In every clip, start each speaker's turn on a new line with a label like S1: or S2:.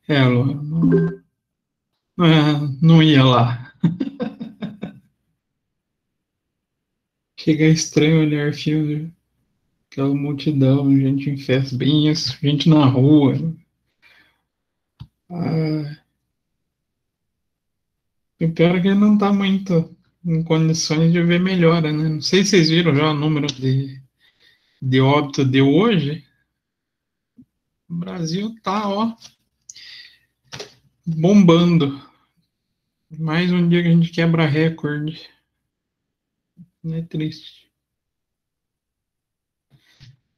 S1: Lu, não ia lá. Chega estranho olhar filme, aquela multidão, gente em festa, bem isso, gente na rua. Ah, e o pior é que ele não está muito em condições de ver melhora, né? Não sei se vocês viram já o número de óbito de hoje. O Brasil tá, ó, bombando. Mais um dia que a gente quebra recorde. É triste.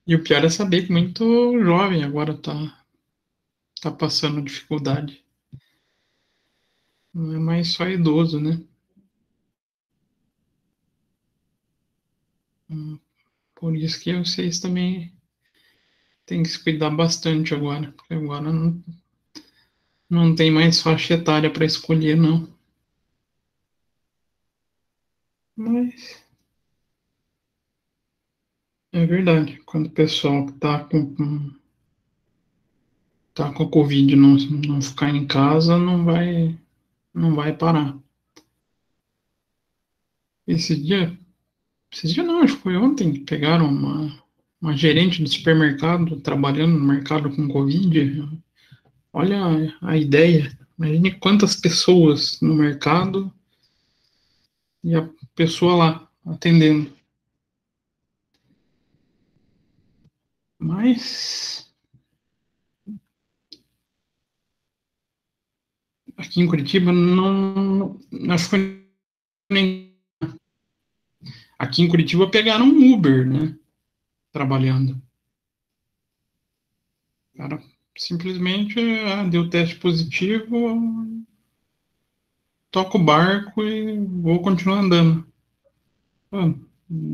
S1: E o pior é saber que muito jovem agora tá passando dificuldade. Não é mais só idoso, né? Por isso que vocês também têm que se cuidar bastante agora. Porque agora não tem mais faixa etária para escolher, não. Mas é verdade. Quando o pessoal que tá com a Covid não ficar em casa, não vai parar. Esse dia, esse dia não, acho que foi ontem que pegaram uma gerente de supermercado trabalhando no mercado com Covid. Olha a ideia. Imagine quantas pessoas no mercado e a pessoa lá atendendo. Mas aqui em Curitiba não. Acho que nem. Aqui em Curitiba pegaram um Uber, né? Trabalhando. O cara simplesmente deu teste positivo, toca o barco e vou continuar andando. Pô,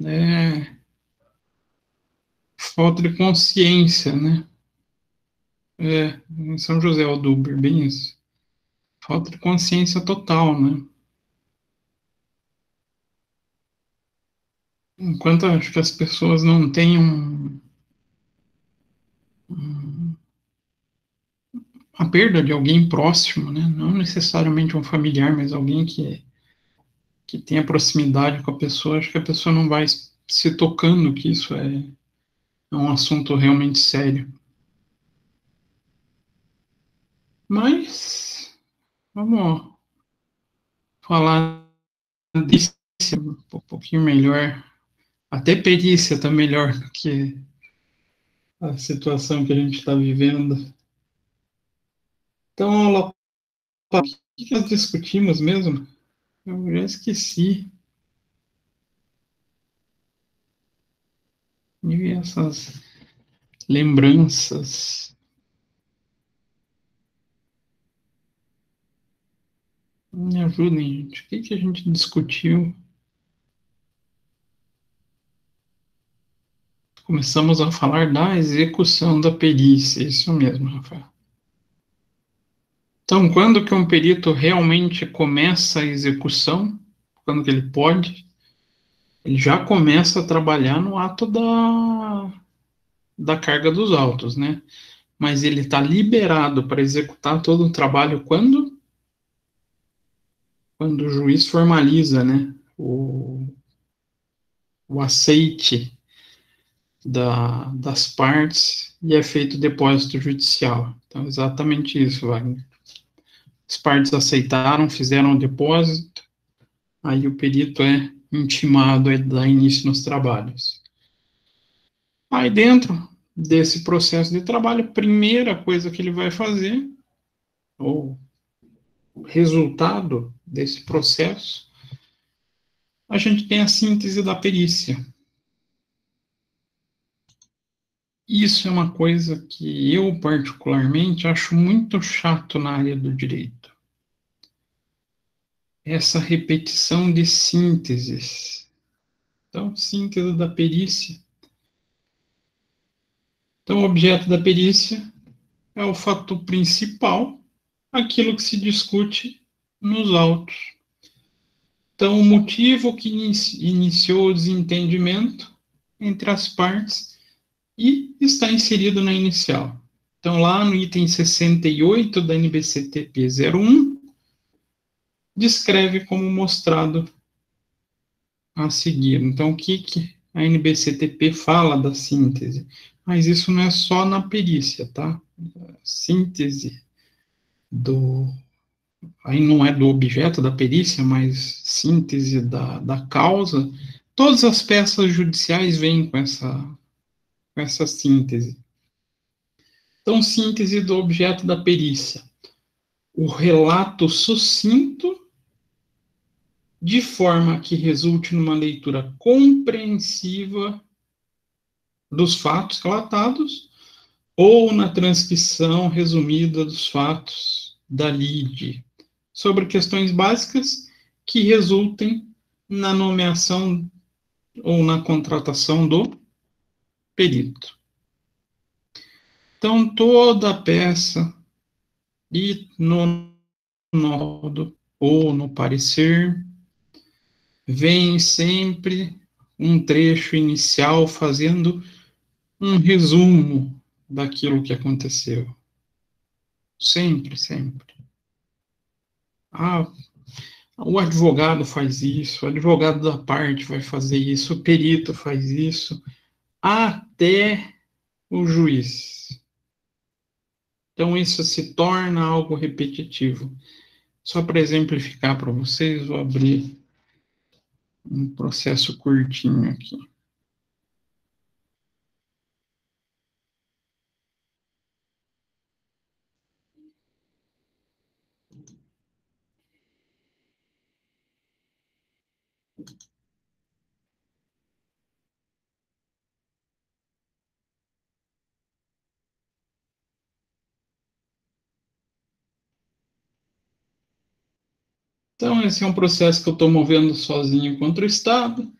S1: é falta de consciência, né? É, em São José, o do Uber, bem isso. Falta de consciência total, né? Enquanto acho que as pessoas não têm a perda de alguém próximo, né? Não necessariamente um familiar, mas alguém que tenha proximidade com a pessoa, acho que a pessoa não vai se tocando que isso é um assunto realmente sério. Mas vamos falar disso um pouquinho melhor. Até perícia está melhor do que a situação que a gente está vivendo. Então, Lopes, o que nós discutimos mesmo? Eu já esqueci. E essas lembranças. Me ajudem, gente. O que a gente discutiu? Começamos a falar da execução da perícia. Isso mesmo, Rafael. Então, quando que um perito realmente começa a execução? Quando que ele pode? Ele já começa a trabalhar no ato da carga dos autos, né? Mas ele está liberado para executar todo o trabalho quando? Quando o juiz formaliza, né? O aceite das partes e é feito o depósito judicial. Então, exatamente isso, Wagner. As partes aceitaram, fizeram o depósito, aí o perito é intimado a dar início nos trabalhos. Aí, dentro desse processo de trabalho, a primeira coisa que ele vai fazer, ou o resultado desse processo, a gente tem a síntese da perícia. Isso é uma coisa que eu, particularmente, acho muito chato na área do direito. Essa repetição de sínteses. Então, síntese da perícia. Então, o objeto da perícia é o fato principal, aquilo que se discute nos autos. Então, o motivo que iniciou o desentendimento entre as partes e está inserido na inicial. Então, lá no item 68 da NBCTP 01, descreve como mostrado a seguir. Então, o que a NBCTP fala da síntese? Mas isso não é só na perícia, tá? A síntese aí não é do objeto da perícia, mas síntese da causa. Todas as peças judiciais vêm com essa síntese. Então, síntese do objeto da perícia. O relato sucinto, de forma que resulte numa leitura compreensiva dos fatos relatados, ou na transcrição resumida dos fatos da lide, sobre questões básicas que resultem na nomeação ou na contratação do perito. Então, toda a peça e no laudo ou no parecer vem sempre um trecho inicial fazendo um resumo daquilo que aconteceu. Sempre, sempre. Ah, o advogado faz isso, o advogado da parte vai fazer isso, o perito faz isso, até o juiz. Então, isso se torna algo repetitivo. Só para exemplificar para vocês, vou abrir um processo curtinho aqui. Então, esse é um processo que eu estou movendo sozinho contra o Estado.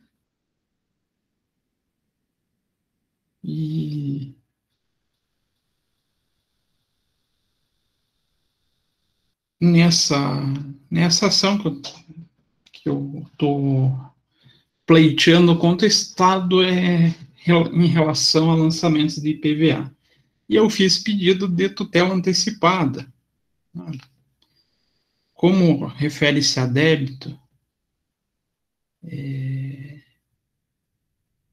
S1: E nessa ação que eu estou pleiteando contra o Estado é em relação a lançamentos de IPVA. E eu fiz pedido de tutela antecipada. Como refere-se a débito,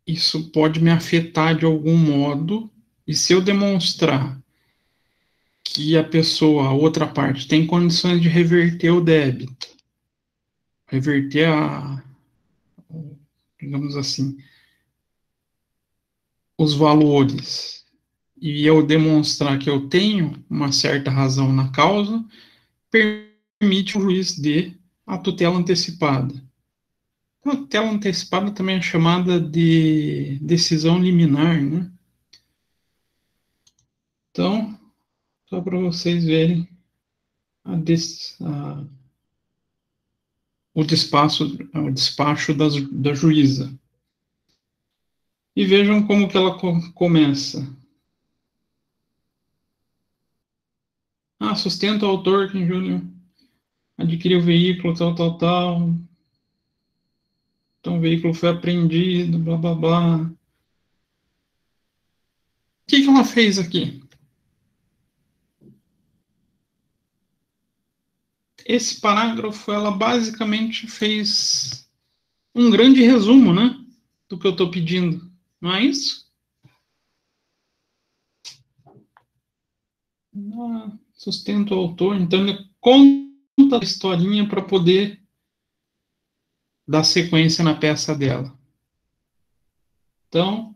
S1: isso pode me afetar de algum modo, e se eu demonstrar que a pessoa, a outra parte, tem condições de reverter o débito, reverter digamos assim, os valores, e eu demonstrar que eu tenho uma certa razão na causa, permite o juiz dê a tutela antecipada. A tutela antecipada também é chamada de decisão liminar, né? Então, só para vocês verem o despacho da juíza. E vejam como que ela começa. Sustenta o autor que em julho adquiriu o veículo, tal, tal, tal. Então o veículo foi apreendido, blá, blá, blá. O que ela fez aqui? Esse parágrafo, ela basicamente fez um grande resumo, né? Do que eu estou pedindo. Não é isso? Sustenta o autor. Então ele conta a historinha para poder dar sequência na peça dela. Então,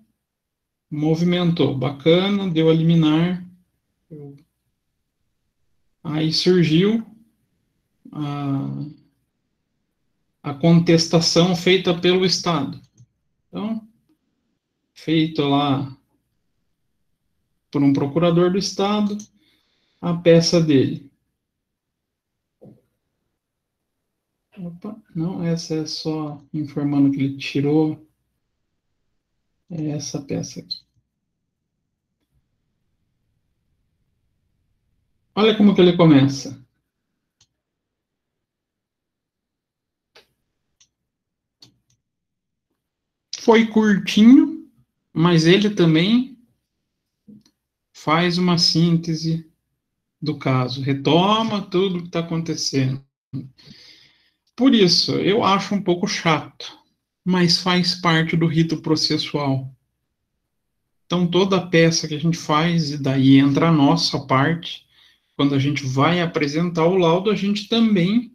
S1: movimentou, bacana, deu a liminar. Aí surgiu a contestação feita pelo Estado. Então, feito lá por um procurador do Estado, a peça dele. Opa, não, essa é só informando que ele tirou essa peça aqui. Olha como que ele começa. Foi curtinho, mas ele também faz uma síntese do caso, retoma tudo o que está acontecendo. Por isso, eu acho um pouco chato, mas faz parte do rito processual. Então, toda peça que a gente faz, e daí entra a nossa parte, quando a gente vai apresentar o laudo, a gente também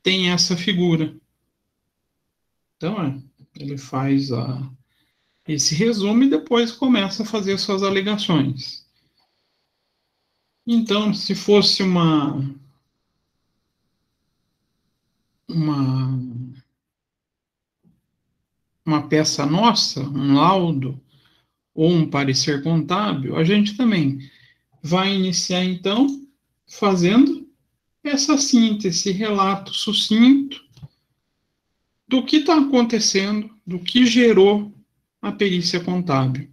S1: tem essa figura. Então, ele faz esse resumo e depois começa a fazer suas alegações. Então, se fosse uma, uma peça nossa, um laudo ou um parecer contábil, a gente também vai iniciar, então, fazendo essa síntese, esse relato sucinto do que está acontecendo, do que gerou a perícia contábil.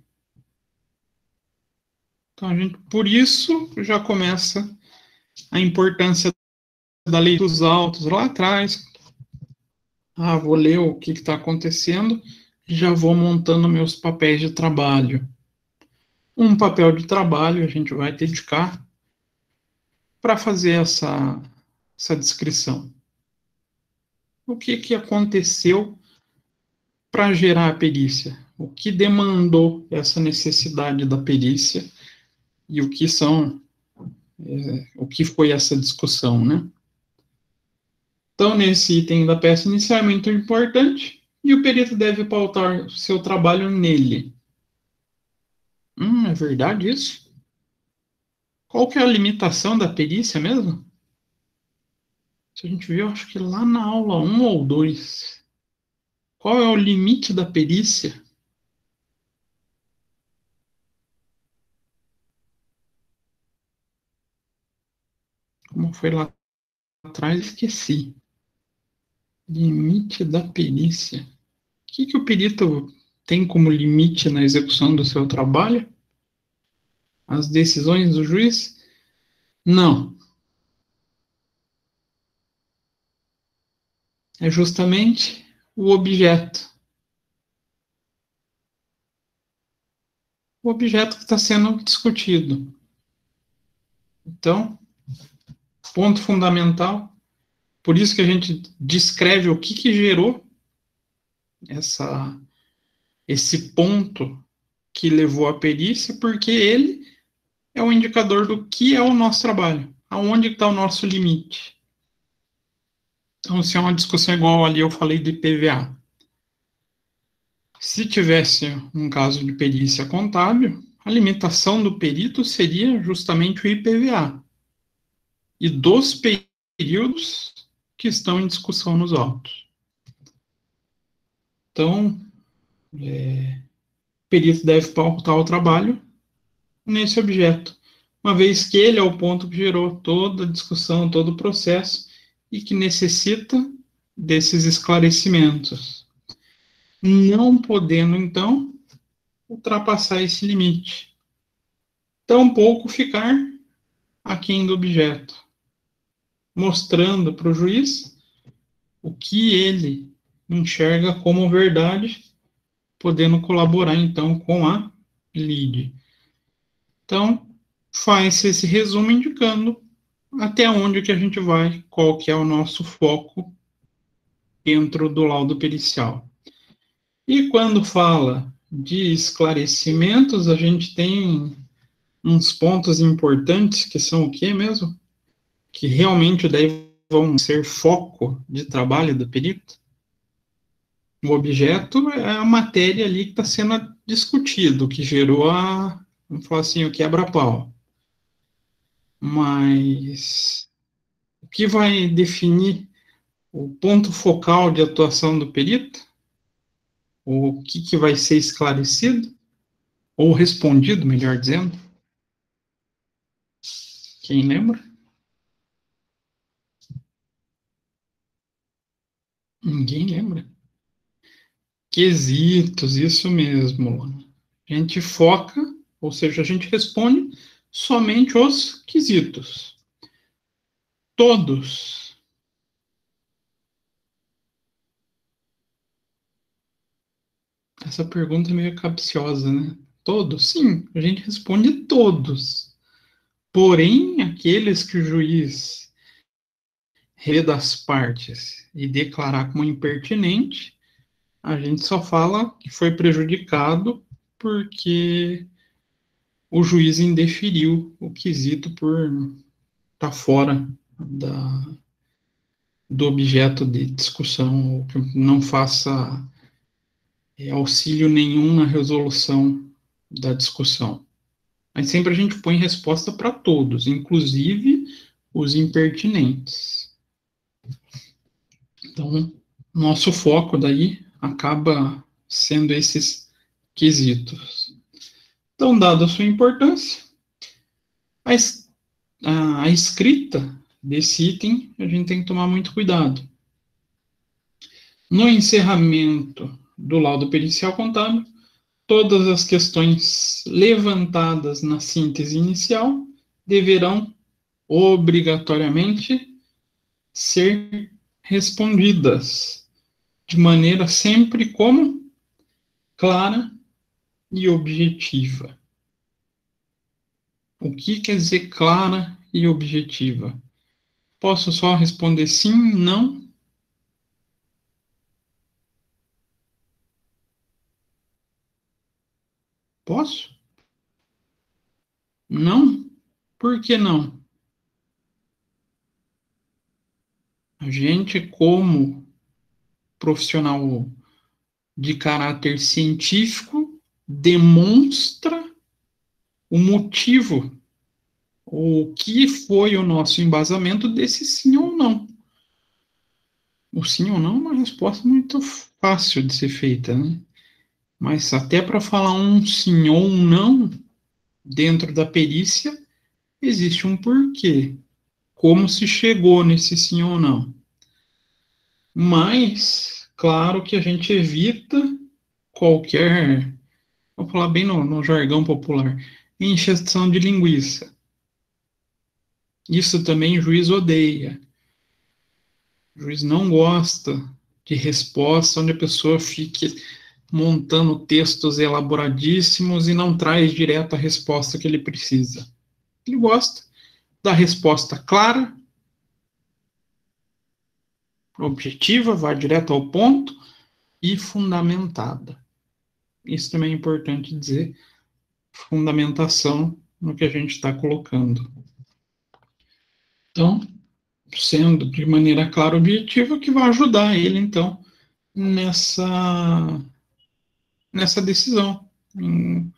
S1: Então, por isso, já começa a importância da lei dos autos lá atrás. Vou ler o que está acontecendo, já vou montando meus papéis de trabalho. Um papel de trabalho a gente vai dedicar para fazer essa descrição. O que aconteceu para gerar a perícia? O que demandou essa necessidade da perícia e o que foi essa discussão, né? Então, nesse item da peça inicial é muito importante e o perito deve pautar seu trabalho nele. É verdade isso? Qual que é a limitação da perícia mesmo? Se a gente viu, acho que lá na aula 1 ou 2. Qual é o limite da perícia? Como foi lá atrás, esqueci. Limite da perícia. O que o perito tem como limite na execução do seu trabalho? As decisões do juiz? Não. É justamente o objeto. O objeto que está sendo discutido. Então, ponto fundamental. Por isso que a gente descreve o que gerou esse ponto que levou à perícia, porque ele é o indicador do que é o nosso trabalho, aonde está o nosso limite. Então, se é uma discussão igual ali eu falei de IPVA, se tivesse um caso de perícia contábil, a limitação do perito seria justamente o IPVA e dos períodos que estão em discussão nos autos. Então, o perito deve pautar o trabalho nesse objeto, uma vez que ele é o ponto que gerou toda a discussão, todo o processo e que necessita desses esclarecimentos, não podendo, então, ultrapassar esse limite, tampouco ficar aquém do objeto, mostrando para o juiz o que ele enxerga como verdade, podendo colaborar, então, com a lide. Então, faz esse resumo indicando até onde que a gente vai, qual que é o nosso foco dentro do laudo pericial. E quando fala de esclarecimentos, a gente tem uns pontos importantes que são o quê mesmo? Que realmente daí vão ser foco de trabalho do perito. O objeto é a matéria ali que está sendo discutido, que gerou vamos falar assim, o quebra-pau. Mas o que vai definir o ponto focal de atuação do perito, o que vai ser esclarecido, ou respondido, melhor dizendo. Quem lembra? Ninguém lembra. Quesitos, isso mesmo. A gente foca, ou seja, a gente responde somente os quesitos. Todos. Essa pergunta é meio capciosa, né? Todos? Sim, a gente responde todos. Porém, aqueles que o juiz rever das partes e declarar como impertinente, a gente só fala que foi prejudicado porque o juiz indeferiu o quesito por estar fora do objeto de discussão, ou que não faça auxílio nenhum na resolução da discussão. Mas sempre a gente põe resposta para todos, inclusive os impertinentes. Então, nosso foco daí acaba sendo esses quesitos. Então, dada a sua importância, a escrita desse item a gente tem que tomar muito cuidado. No encerramento do laudo pericial contábil, todas as questões levantadas na síntese inicial deverão obrigatoriamente ser respondidas de maneira sempre como clara e objetiva. O que quer dizer clara e objetiva? Posso só responder sim, não? Posso? Não? Por que não? A gente, como profissional de caráter científico, demonstra o motivo, o que foi o nosso embasamento desse sim ou não. O sim ou não é uma resposta muito fácil de ser feita, né? Mas até para falar um sim ou um não, dentro da perícia, existe um porquê. Como se chegou nesse sim ou não. Mas, claro que a gente evita qualquer, vou falar bem no jargão popular, encheção de linguiça. Isso também o juiz odeia. O juiz não gosta de resposta onde a pessoa fique montando textos elaboradíssimos e não traz direto a resposta que ele precisa. Ele gosta da resposta clara, objetiva, vai direto ao ponto e fundamentada. Isso também é importante dizer, fundamentação no que a gente está colocando. Então, sendo de maneira clara e objetiva, que vai ajudar ele, então, nessa decisão, em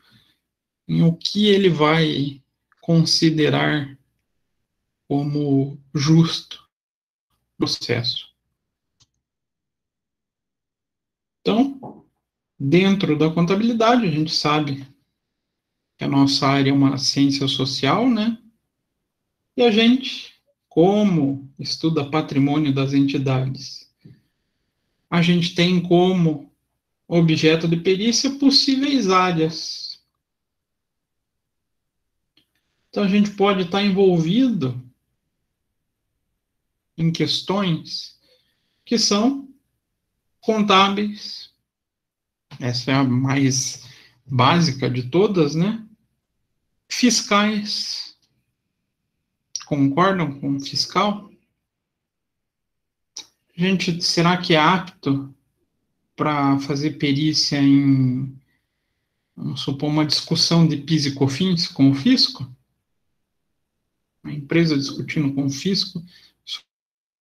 S1: o que ele vai considerar como justo processo. Então, dentro da contabilidade, a gente sabe que a nossa área é uma ciência social, né? E a gente, como estuda patrimônio das entidades, a gente tem como objeto de perícia possíveis áreas. Então, a gente pode estar envolvido em questões que são contábeis. Essa é a mais básica de todas, né? Fiscais. Concordam com o fiscal? Gente, será que é apto para fazer perícia em, vamos supor, uma discussão de PIS e COFINS com o fisco? A empresa discutindo com o fisco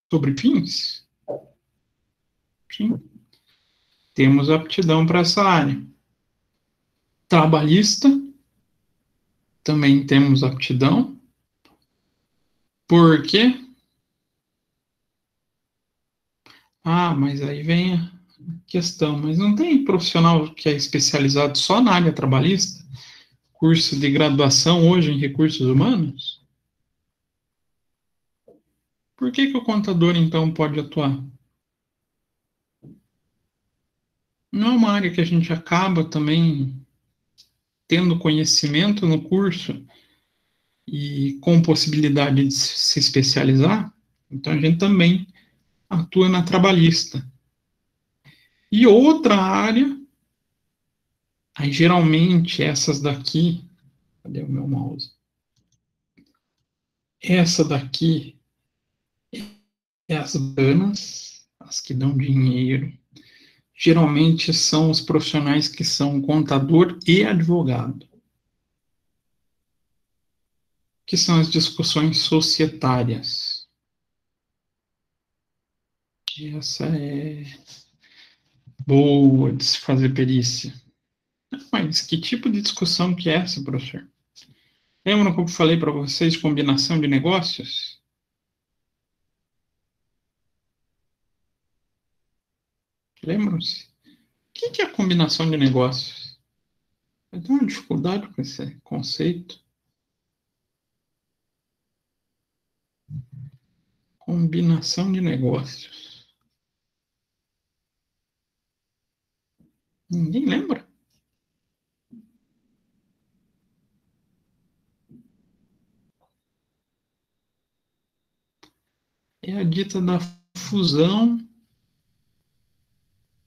S1: sobre PINs? Sim. Temos aptidão para essa área. Trabalhista, também temos aptidão. Por quê? Ah, mas aí vem a questão. Mas não tem profissional que é especializado só na área trabalhista? Curso de graduação hoje em recursos humanos? Por que o contador, então, pode atuar? Não é uma área que a gente acaba também tendo conhecimento no curso e com possibilidade de se especializar? Então, a gente também atua na trabalhista. E outra área Aí, geralmente, essas daqui... Cadê o meu mouse? Essa daqui é as bacanas, as que dão dinheiro. Geralmente são os profissionais que são contador e advogado, que são as discussões societárias. Essa é boa de se fazer perícia. Mas que tipo de discussão que é essa, professor? Lembra como eu falei para vocês de combinação de negócios? Lembram-se? O que é combinação de negócios? Eu tenho uma dificuldade com esse conceito. Combinação de negócios. Ninguém lembra? É a dita da fusão. O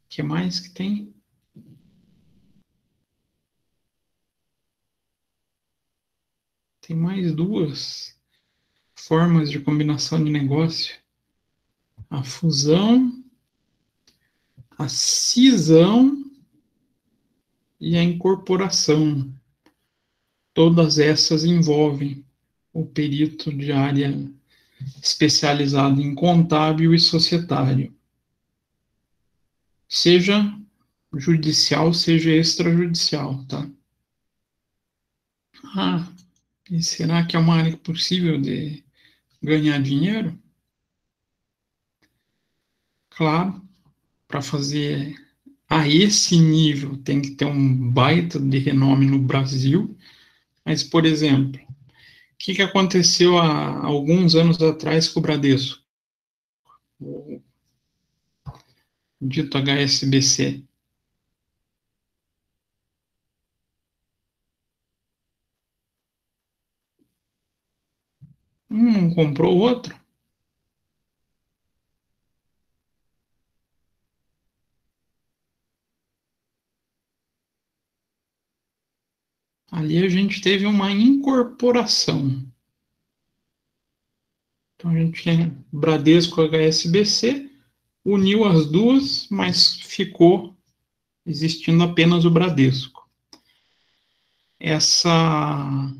S1: que mais que tem? Tem mais duas formas de combinação de negócio. A fusão, a cisão e a incorporação. Todas essas envolvem o perito de área especializado em contábil e societário. Seja judicial, seja extrajudicial, tá? Ah, e será que é uma área possível de ganhar dinheiro? Claro, para fazer a esse nível tem que ter um baita de renome no Brasil, mas, por exemplo, o que aconteceu há alguns anos atrás com o Bradesco, o dito HSBC? Um comprou o outro. Ali a gente teve uma incorporação. Então a gente tinha Bradesco HSBC, uniu as duas, mas ficou existindo apenas o Bradesco. Essa,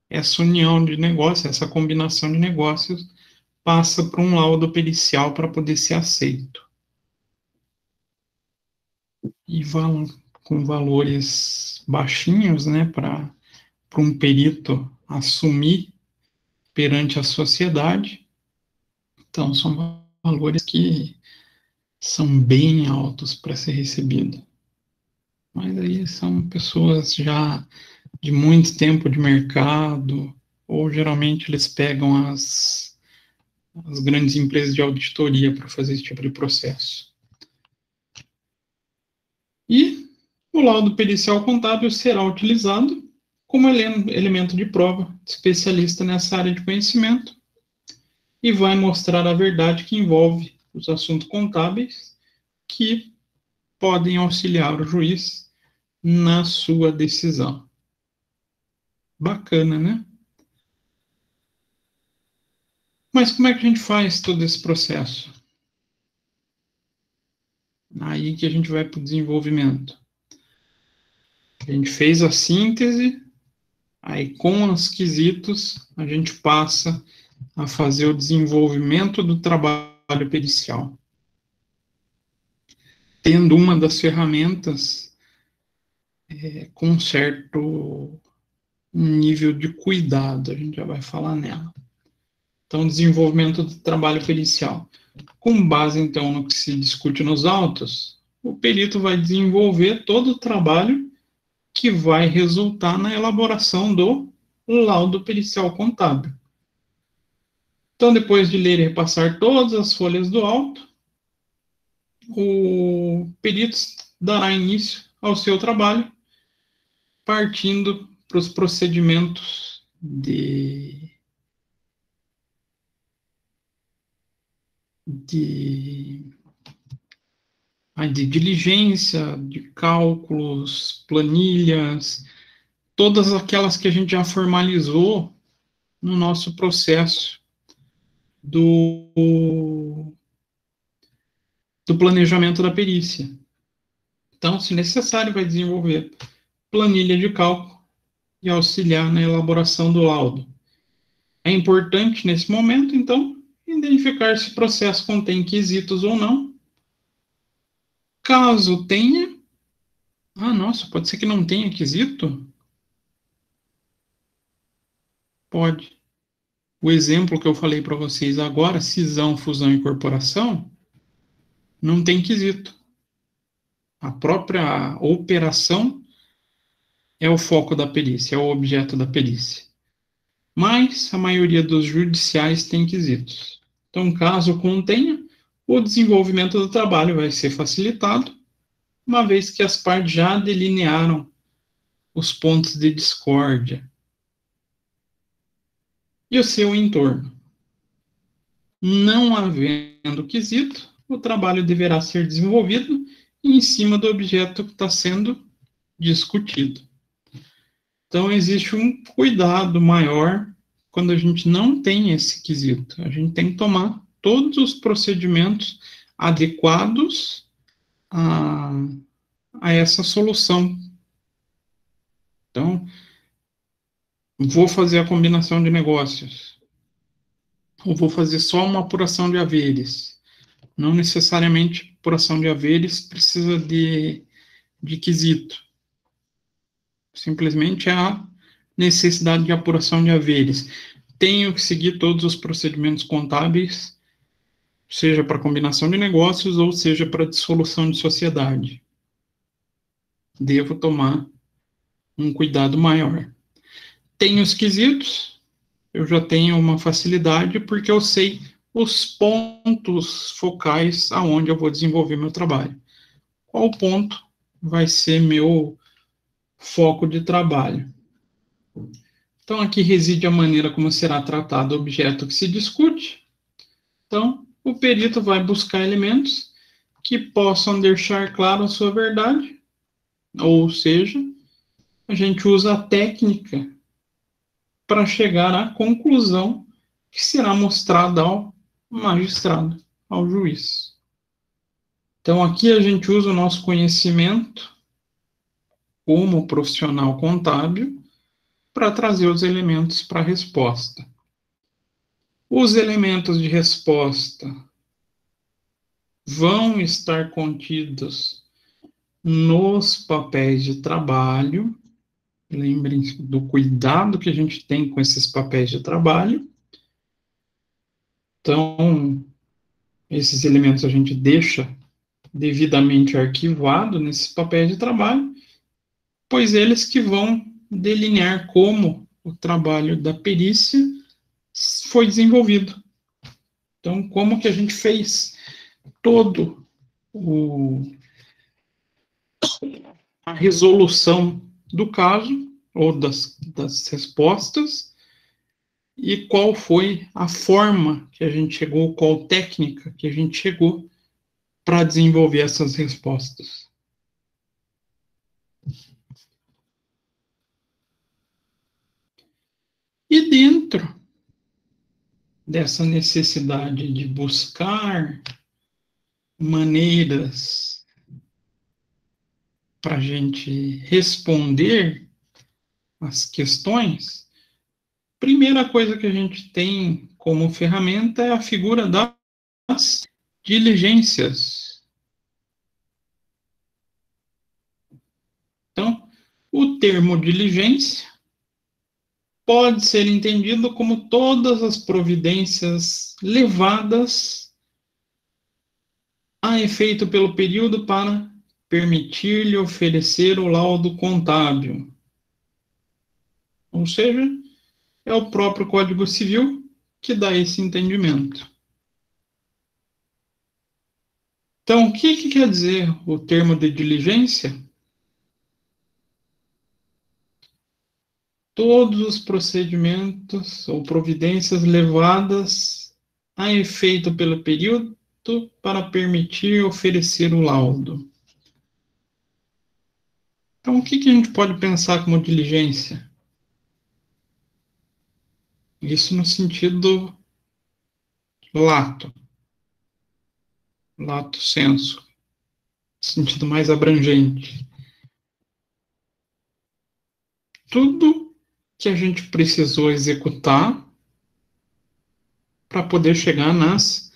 S1: essa união de negócios, essa combinação de negócios, passa por um laudo pericial para poder ser aceito. E vão com valores baixinhos, né, para um perito assumir perante a sociedade. Então, são valores que são bem altos para ser recebido. Mas aí são pessoas já de muito tempo de mercado, ou geralmente eles pegam as grandes empresas de auditoria para fazer esse tipo de processo. E o laudo pericial contábil será utilizado como elemento de prova especialista nessa área de conhecimento e vai mostrar a verdade que envolve os assuntos contábeis que podem auxiliar o juiz na sua decisão. Bacana, né? Mas como é que a gente faz todo esse processo? Aí que a gente vai para o desenvolvimento. A gente fez a síntese, aí com os quesitos a gente passa a fazer o desenvolvimento do trabalho pericial. Tendo uma das ferramentas com um certo nível de cuidado, a gente já vai falar nela. Então, desenvolvimento do trabalho pericial. Com base, então, no que se discute nos autos, o perito vai desenvolver todo o trabalho que vai resultar na elaboração do laudo pericial contábil. Então, depois de ler e repassar todas as folhas do auto, o perito dará início ao seu trabalho, partindo para os procedimentos de aí de diligência, de cálculos, planilhas, todas aquelas que a gente já formalizou no nosso processo do, do planejamento da perícia. Então, se necessário, vai desenvolver planilha de cálculo e auxiliar na elaboração do laudo. É importante, nesse momento, então, identificar se o processo contém quesitos ou não. Caso tenha, nossa, pode ser que não tenha quesito? Pode. O exemplo que eu falei para vocês agora, cisão, fusão e incorporação, não tem quesito. A própria operação é o foco da perícia, é o objeto da perícia. Mas a maioria dos judiciais tem quesitos. Então, caso contenha, o desenvolvimento do trabalho vai ser facilitado, uma vez que as partes já delinearam os pontos de discórdia e o seu entorno. Não havendo quesito, o trabalho deverá ser desenvolvido em cima do objeto que está sendo discutido. Então, existe um cuidado maior quando a gente não tem esse quesito. A gente tem que tomar todos os procedimentos adequados a essa solução. Então, vou fazer a combinação de negócios, ou vou fazer só uma apuração de haveres. Não necessariamente apuração de haveres precisa de quesito. Simplesmente a necessidade de apuração de haveres. Tenho que seguir todos os procedimentos contábeis, seja para combinação de negócios ou seja para dissolução de sociedade. Devo tomar um cuidado maior. Tenho os quesitos, eu já tenho uma facilidade porque eu sei os pontos focais aonde eu vou desenvolver meu trabalho. Qual ponto vai ser meu foco de trabalho? Então, aqui reside a maneira como será tratado o objeto que se discute. Então, o perito vai buscar elementos que possam deixar claro a sua verdade, ou seja, a gente usa a técnica para chegar à conclusão que será mostrada ao magistrado, ao juiz. Então, aqui a gente usa o nosso conhecimento como profissional contábil para trazer os elementos para a resposta. Os elementos de resposta vão estar contidos nos papéis de trabalho. Lembrem do cuidado que a gente tem com esses papéis de trabalho. Então, esses elementos a gente deixa devidamente arquivado nesses papéis de trabalho, pois eles que vão delinear como o trabalho da perícia foi desenvolvido. Então, como que a gente fez todo a resolução do caso, ou das respostas, e qual foi a forma que a gente chegou, qual técnica que a gente chegou para desenvolver essas respostas. E dentro dessa necessidade de buscar maneiras para a gente responder as questões, primeira coisa que a gente tem como ferramenta é a figura das diligências. Então, o termo diligência pode ser entendido como todas as providências levadas a efeito pelo período para permitir-lhe oferecer o laudo contábil. Ou seja, é o próprio Código Civil que dá esse entendimento. Então, o que quer dizer o termo de diligência? Todos os procedimentos ou providências levadas a efeito pelo período apto para permitir oferecer o laudo. Então, o que a gente pode pensar como diligência? Isso no sentido lato sensu, sentido mais abrangente. Tudo que a gente precisou executar para poder chegar nas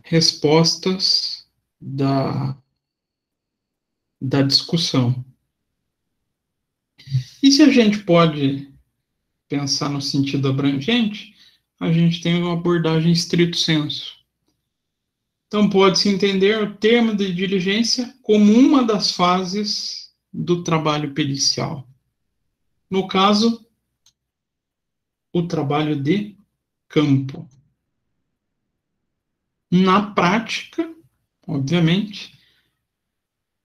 S1: respostas da discussão. E se a gente pode pensar no sentido abrangente, a gente tem uma abordagem estrito sensu. Então, pode-se entender o termo de diligência como uma das fases do trabalho pericial. No caso, o trabalho de campo. Na prática, obviamente,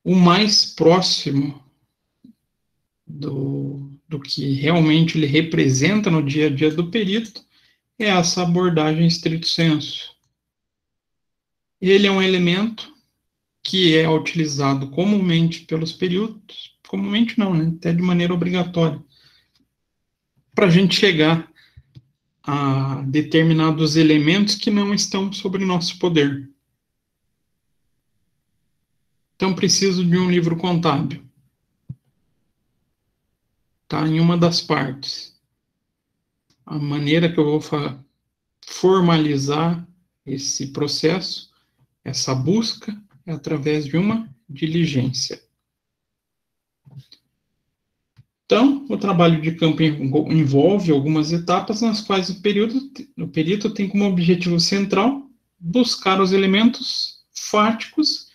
S1: o mais próximo do que realmente ele representa no dia a dia do perito é essa abordagem estrito sensu. Ele é um elemento que é utilizado comumente pelos peritos, comumente não, né? Até de maneira obrigatória, para a gente chegar a determinados elementos que não estão sob nosso poder. Então, preciso de um livro contábil. Está em uma das partes. A maneira que eu vou formalizar esse processo, essa busca, é através de uma diligência. Então, o trabalho de campo envolve algumas etapas nas quais o perito tem como objetivo central buscar os elementos fáticos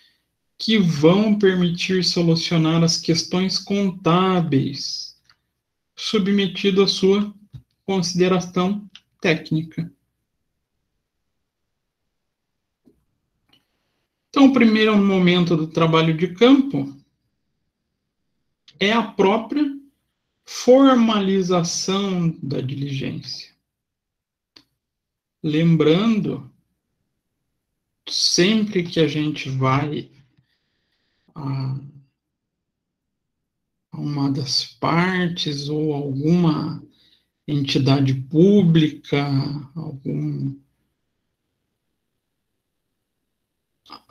S1: que vão permitir solucionar as questões contábeis, submetido à sua consideração técnica. Então, o primeiro momento do trabalho de campo é a própria formalização da diligência. Lembrando, sempre que a gente vai a uma das partes ou alguma entidade pública,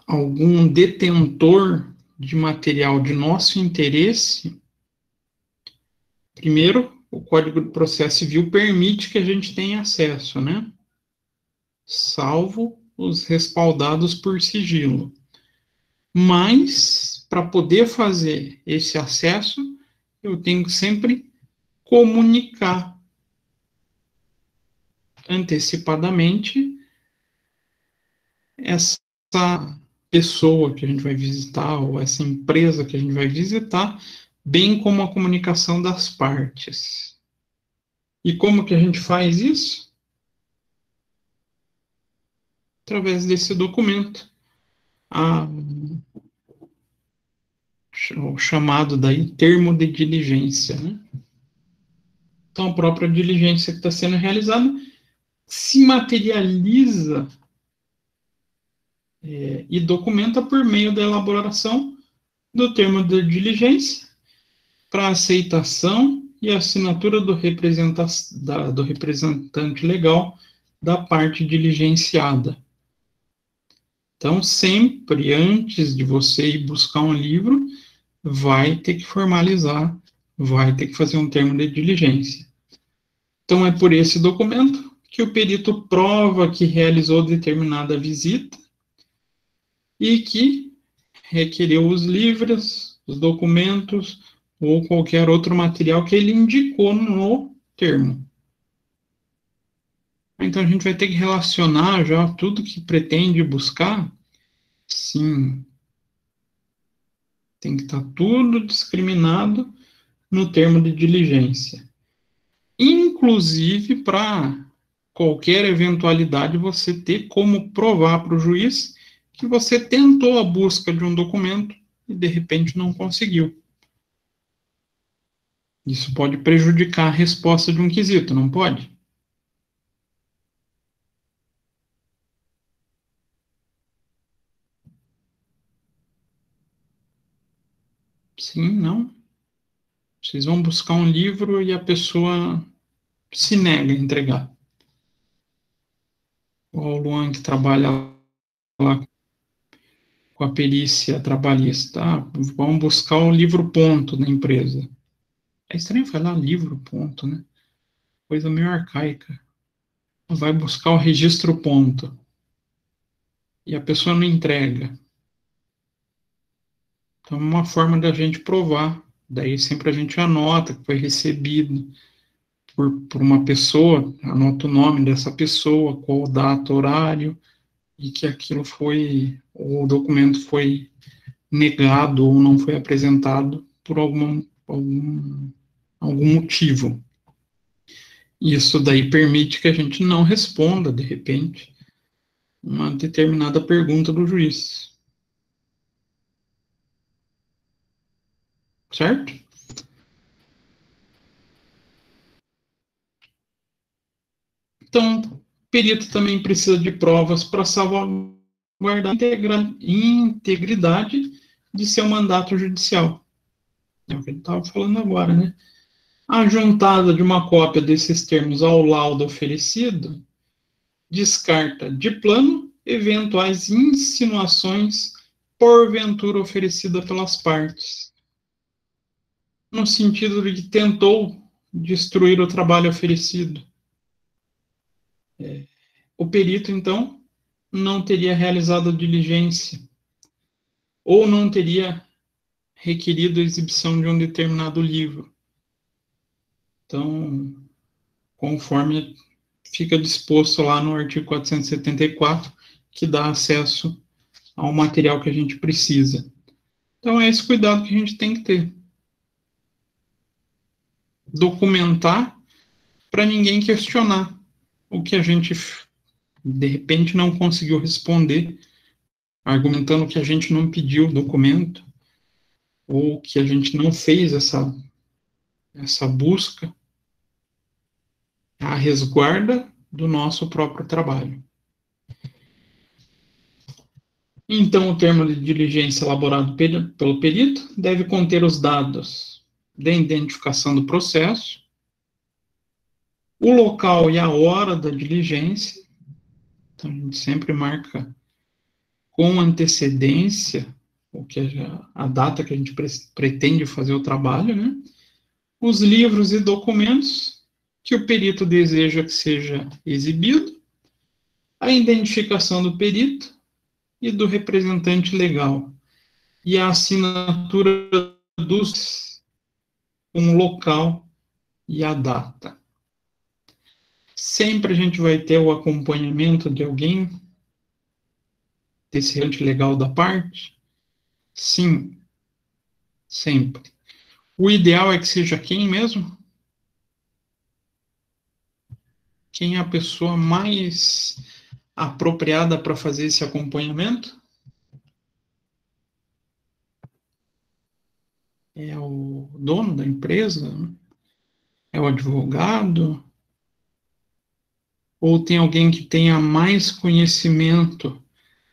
S1: algum detentor de material de nosso interesse, primeiro, o Código de Processo Civil permite que a gente tenha acesso, né? Salvo os respaldados por sigilo. Mas, para poder fazer esse acesso, eu tenho que sempre comunicar antecipadamente essa pessoa que a gente vai visitar ou essa empresa que a gente vai visitar, bem como a comunicação das partes. E como que a gente faz isso? Através desse documento, o chamado daí termo de diligência, né? Então, a própria diligência que está sendo realizada se materializa e documenta por meio da elaboração do termo de diligência para aceitação e assinatura do representante legal da parte diligenciada. Então, sempre antes de você ir buscar um livro, vai ter que formalizar, vai ter que fazer um termo de diligência. Então, é por esse documento que o perito prova que realizou determinada visita e que requereu os livros, os documentos ou qualquer outro material que ele indicou no termo. Então, a gente vai ter que relacionar já tudo que pretende buscar. Sim, tem que estar tudo discriminado no termo de diligência. Inclusive, para qualquer eventualidade, você ter como provar para o juiz que você tentou a busca de um documento e, de repente, não conseguiu. Isso pode prejudicar a resposta de um quesito, não pode? Sim, não. Vocês vão buscar um livro e a pessoa se nega a entregar. O Luan, que trabalha lá com a perícia trabalhista, vamos buscar o livro ponto na empresa. É estranho falar livro ponto, né? Coisa meio arcaica. Vai buscar o registro ponto. E a pessoa não entrega. Então, é uma forma da gente provar. Daí sempre a gente anota que foi recebido por uma pessoa, anota o nome dessa pessoa, qual data, horário, e que aquilo foi, o documento foi negado ou não foi apresentado por algum motivo. Isso daí permite que a gente não responda, de repente, uma determinada pergunta do juiz. Certo? Então, o perito também precisa de provas para salvaguardar a integridade de seu mandato judicial. É o que ele estava falando agora, né? A juntada de uma cópia desses termos ao laudo oferecido descarta de plano eventuais insinuações porventura oferecidas pelas partes, no sentido de que tentou destruir o trabalho oferecido. O perito, então, não teria realizado a diligência ou não teria requerido a exibição de um determinado livro. Então, conforme fica disposto lá no artigo 474, que dá acesso ao material que a gente precisa. Então, é esse cuidado que a gente tem que ter. Documentar para ninguém questionar o que a gente, de repente, não conseguiu responder, argumentando que a gente não pediu o documento, ou que a gente não fez essa busca à resguarda do nosso próprio trabalho. Então, o termo de diligência elaborado pelo perito deve conter os dados de identificação do processo, o local e a hora da diligência. Então, a gente sempre marca com antecedência o que a data que a gente pretende fazer o trabalho, né? Os livros e documentos que o perito deseja que seja exibido, a identificação do perito e do representante legal, e a assinatura dos com o local e a data. Sempre a gente vai ter o acompanhamento de alguém, desse representante legal da parte? Sim, sempre. O ideal é que seja quem mesmo? Quem é a pessoa mais apropriada para fazer esse acompanhamento? É o dono da empresa? É o advogado? Ou tem alguém que tenha mais conhecimento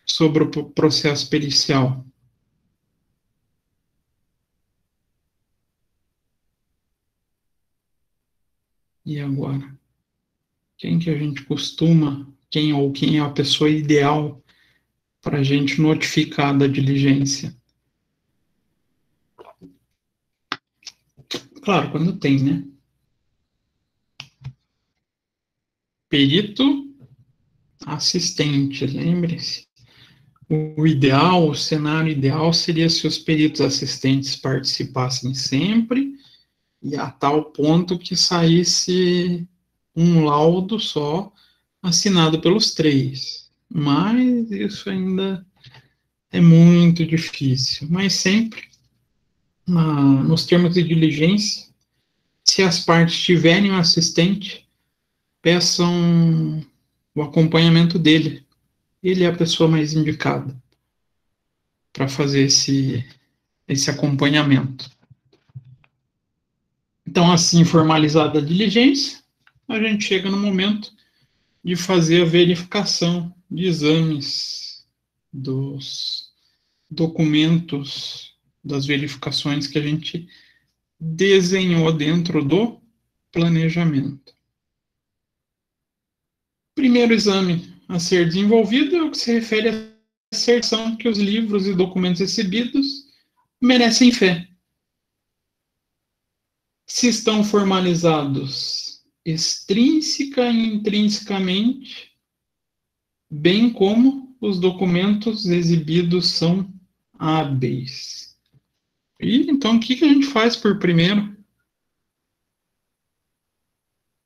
S1: sobre o processo pericial? E agora? Quem que a gente costuma, quem é a pessoa ideal para a gente notificar da diligência? Claro, quando tem, né? Perito assistente, lembre-se. O ideal, o cenário ideal seria se os peritos assistentes participassem sempre e a tal ponto que saísse um laudo só assinado pelos três. Mas isso ainda é muito difícil. Mas sempre, nos termos de diligência, se as partes tiverem um assistente, peçam o acompanhamento dele. Ele é a pessoa mais indicada para fazer esse acompanhamento. Então, assim formalizada a diligência, a gente chega no momento de fazer a verificação de exames dos documentos das verificações que a gente desenhou dentro do planejamento. Primeiro exame a ser desenvolvido é o que se refere à certidão que os livros e documentos recebidos merecem fé. Se estão formalizados extrínseca e intrinsecamente, bem como os documentos exibidos são hábeis. E então, o que a gente faz por primeiro?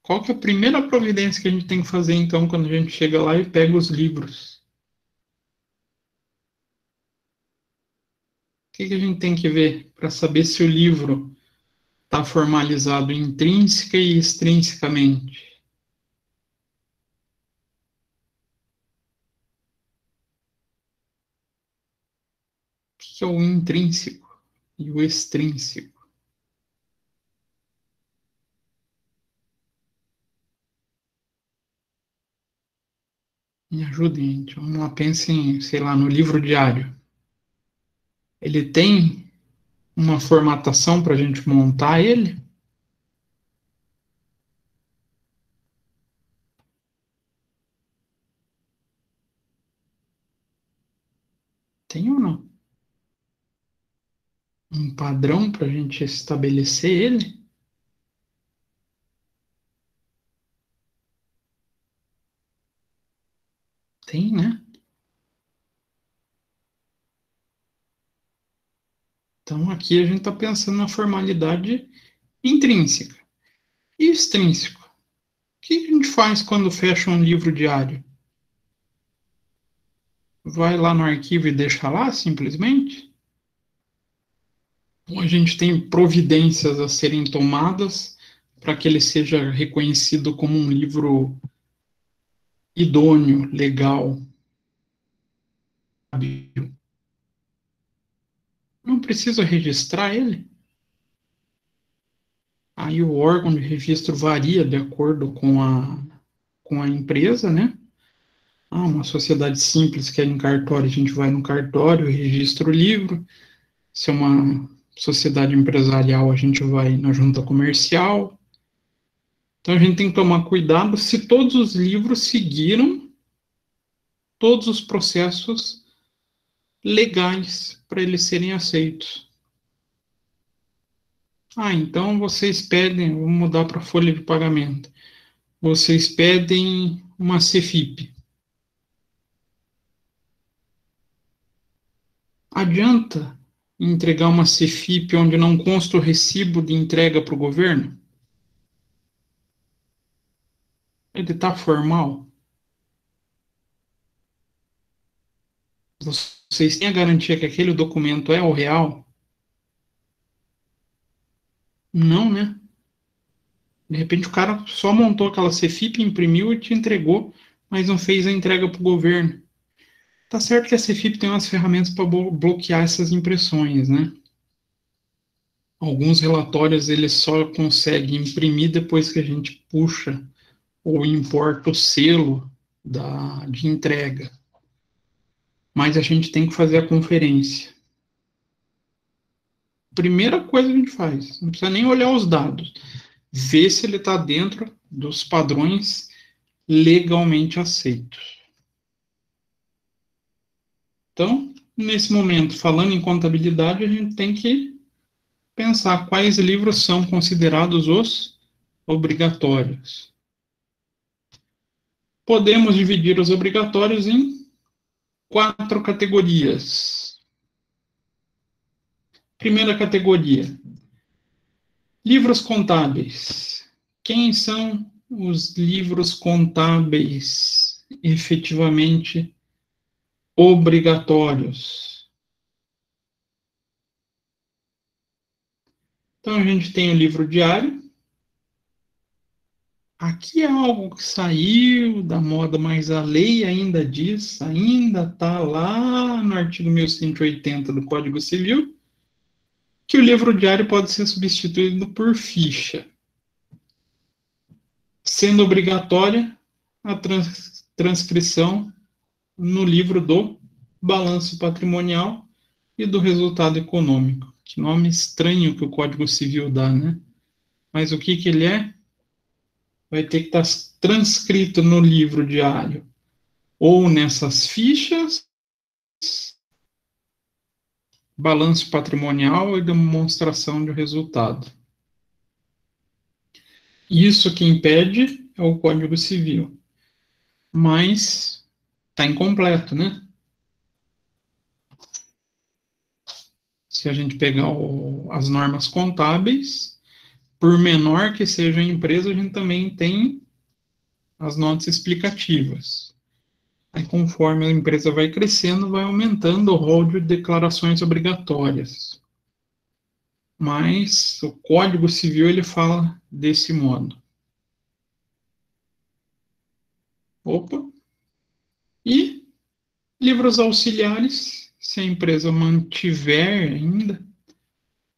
S1: Qual que é a primeira providência que a gente tem que fazer, então, quando a gente chega lá e pega os livros? O que a gente tem que ver para saber se o livro está formalizado intrínseca e extrinsecamente? O que é o intrínseco e o extrínseco? Me ajudem, gente. Vamos lá, pensem, sei lá, no livro diário. Ele tem uma formatação para a gente montar ele? Tem ou não? Um padrão para a gente estabelecer ele? Tem, né? Então aqui a gente está pensando na formalidade intrínseca. E extrínseco? O que a gente faz quando fecha um livro diário? Vai lá no arquivo e deixa lá, simplesmente? Ou a gente tem providências a serem tomadas para que ele seja reconhecido como um livro idôneo, legal? Não precisa registrar ele? Aí o órgão de registro varia de acordo com a empresa, né? Ah, uma sociedade simples que é em cartório, a gente vai no cartório, registra o livro. Se é uma sociedade empresarial, a gente vai na junta comercial. Então a gente tem que tomar cuidado se todos os livros seguiram todos os processos legais para eles serem aceitos. Ah, então vocês pedem, vamos mudar para folha de pagamento. Vocês pedem uma CFIP. Adianta entregar uma CFIP onde não consta o recibo de entrega para o governo? Ele está formal? Vocês têm a garantia que aquele documento é o real? Não, né? De repente o cara só montou aquela CFIP, imprimiu e te entregou, mas não fez a entrega para o governo. Tá certo que a CFIP tem umas ferramentas para bloquear essas impressões, né? Alguns relatórios eles só conseguem imprimir depois que a gente puxa ou importa o selo de entrega. Mas a gente tem que fazer a conferência. Primeira coisa que a gente faz, não precisa nem olhar os dados, ver se ele está dentro dos padrões legalmente aceitos. Então, nesse momento, falando em contabilidade, a gente tem que pensar quais livros são considerados os obrigatórios. Podemos dividir os obrigatórios em 4 categorias. Primeira categoria: livros contábeis. Quem são os livros contábeis efetivamente obrigatórios? Então, a gente tem o livro diário. Aqui é algo que saiu da moda, mas a lei ainda diz, ainda está lá no artigo 1180 do Código Civil, que o livro diário pode ser substituído por ficha, sendo obrigatória a transcrição no livro do balanço patrimonial e do resultado econômico. Que nome estranho que o Código Civil dá, né? Mas o que que ele é? Vai ter que estar transcrito no livro diário, ou nessas fichas, balanço patrimonial e demonstração de resultado. Isso que impede é o Código Civil, mas está incompleto, né? Se a gente pegar as normas contábeis, por menor que seja a empresa, a gente também tem as notas explicativas. Aí, conforme a empresa vai crescendo, vai aumentando o rol de declarações obrigatórias. Mas o Código Civil ele fala desse modo. Opa! E livros auxiliares, se a empresa mantiver ainda,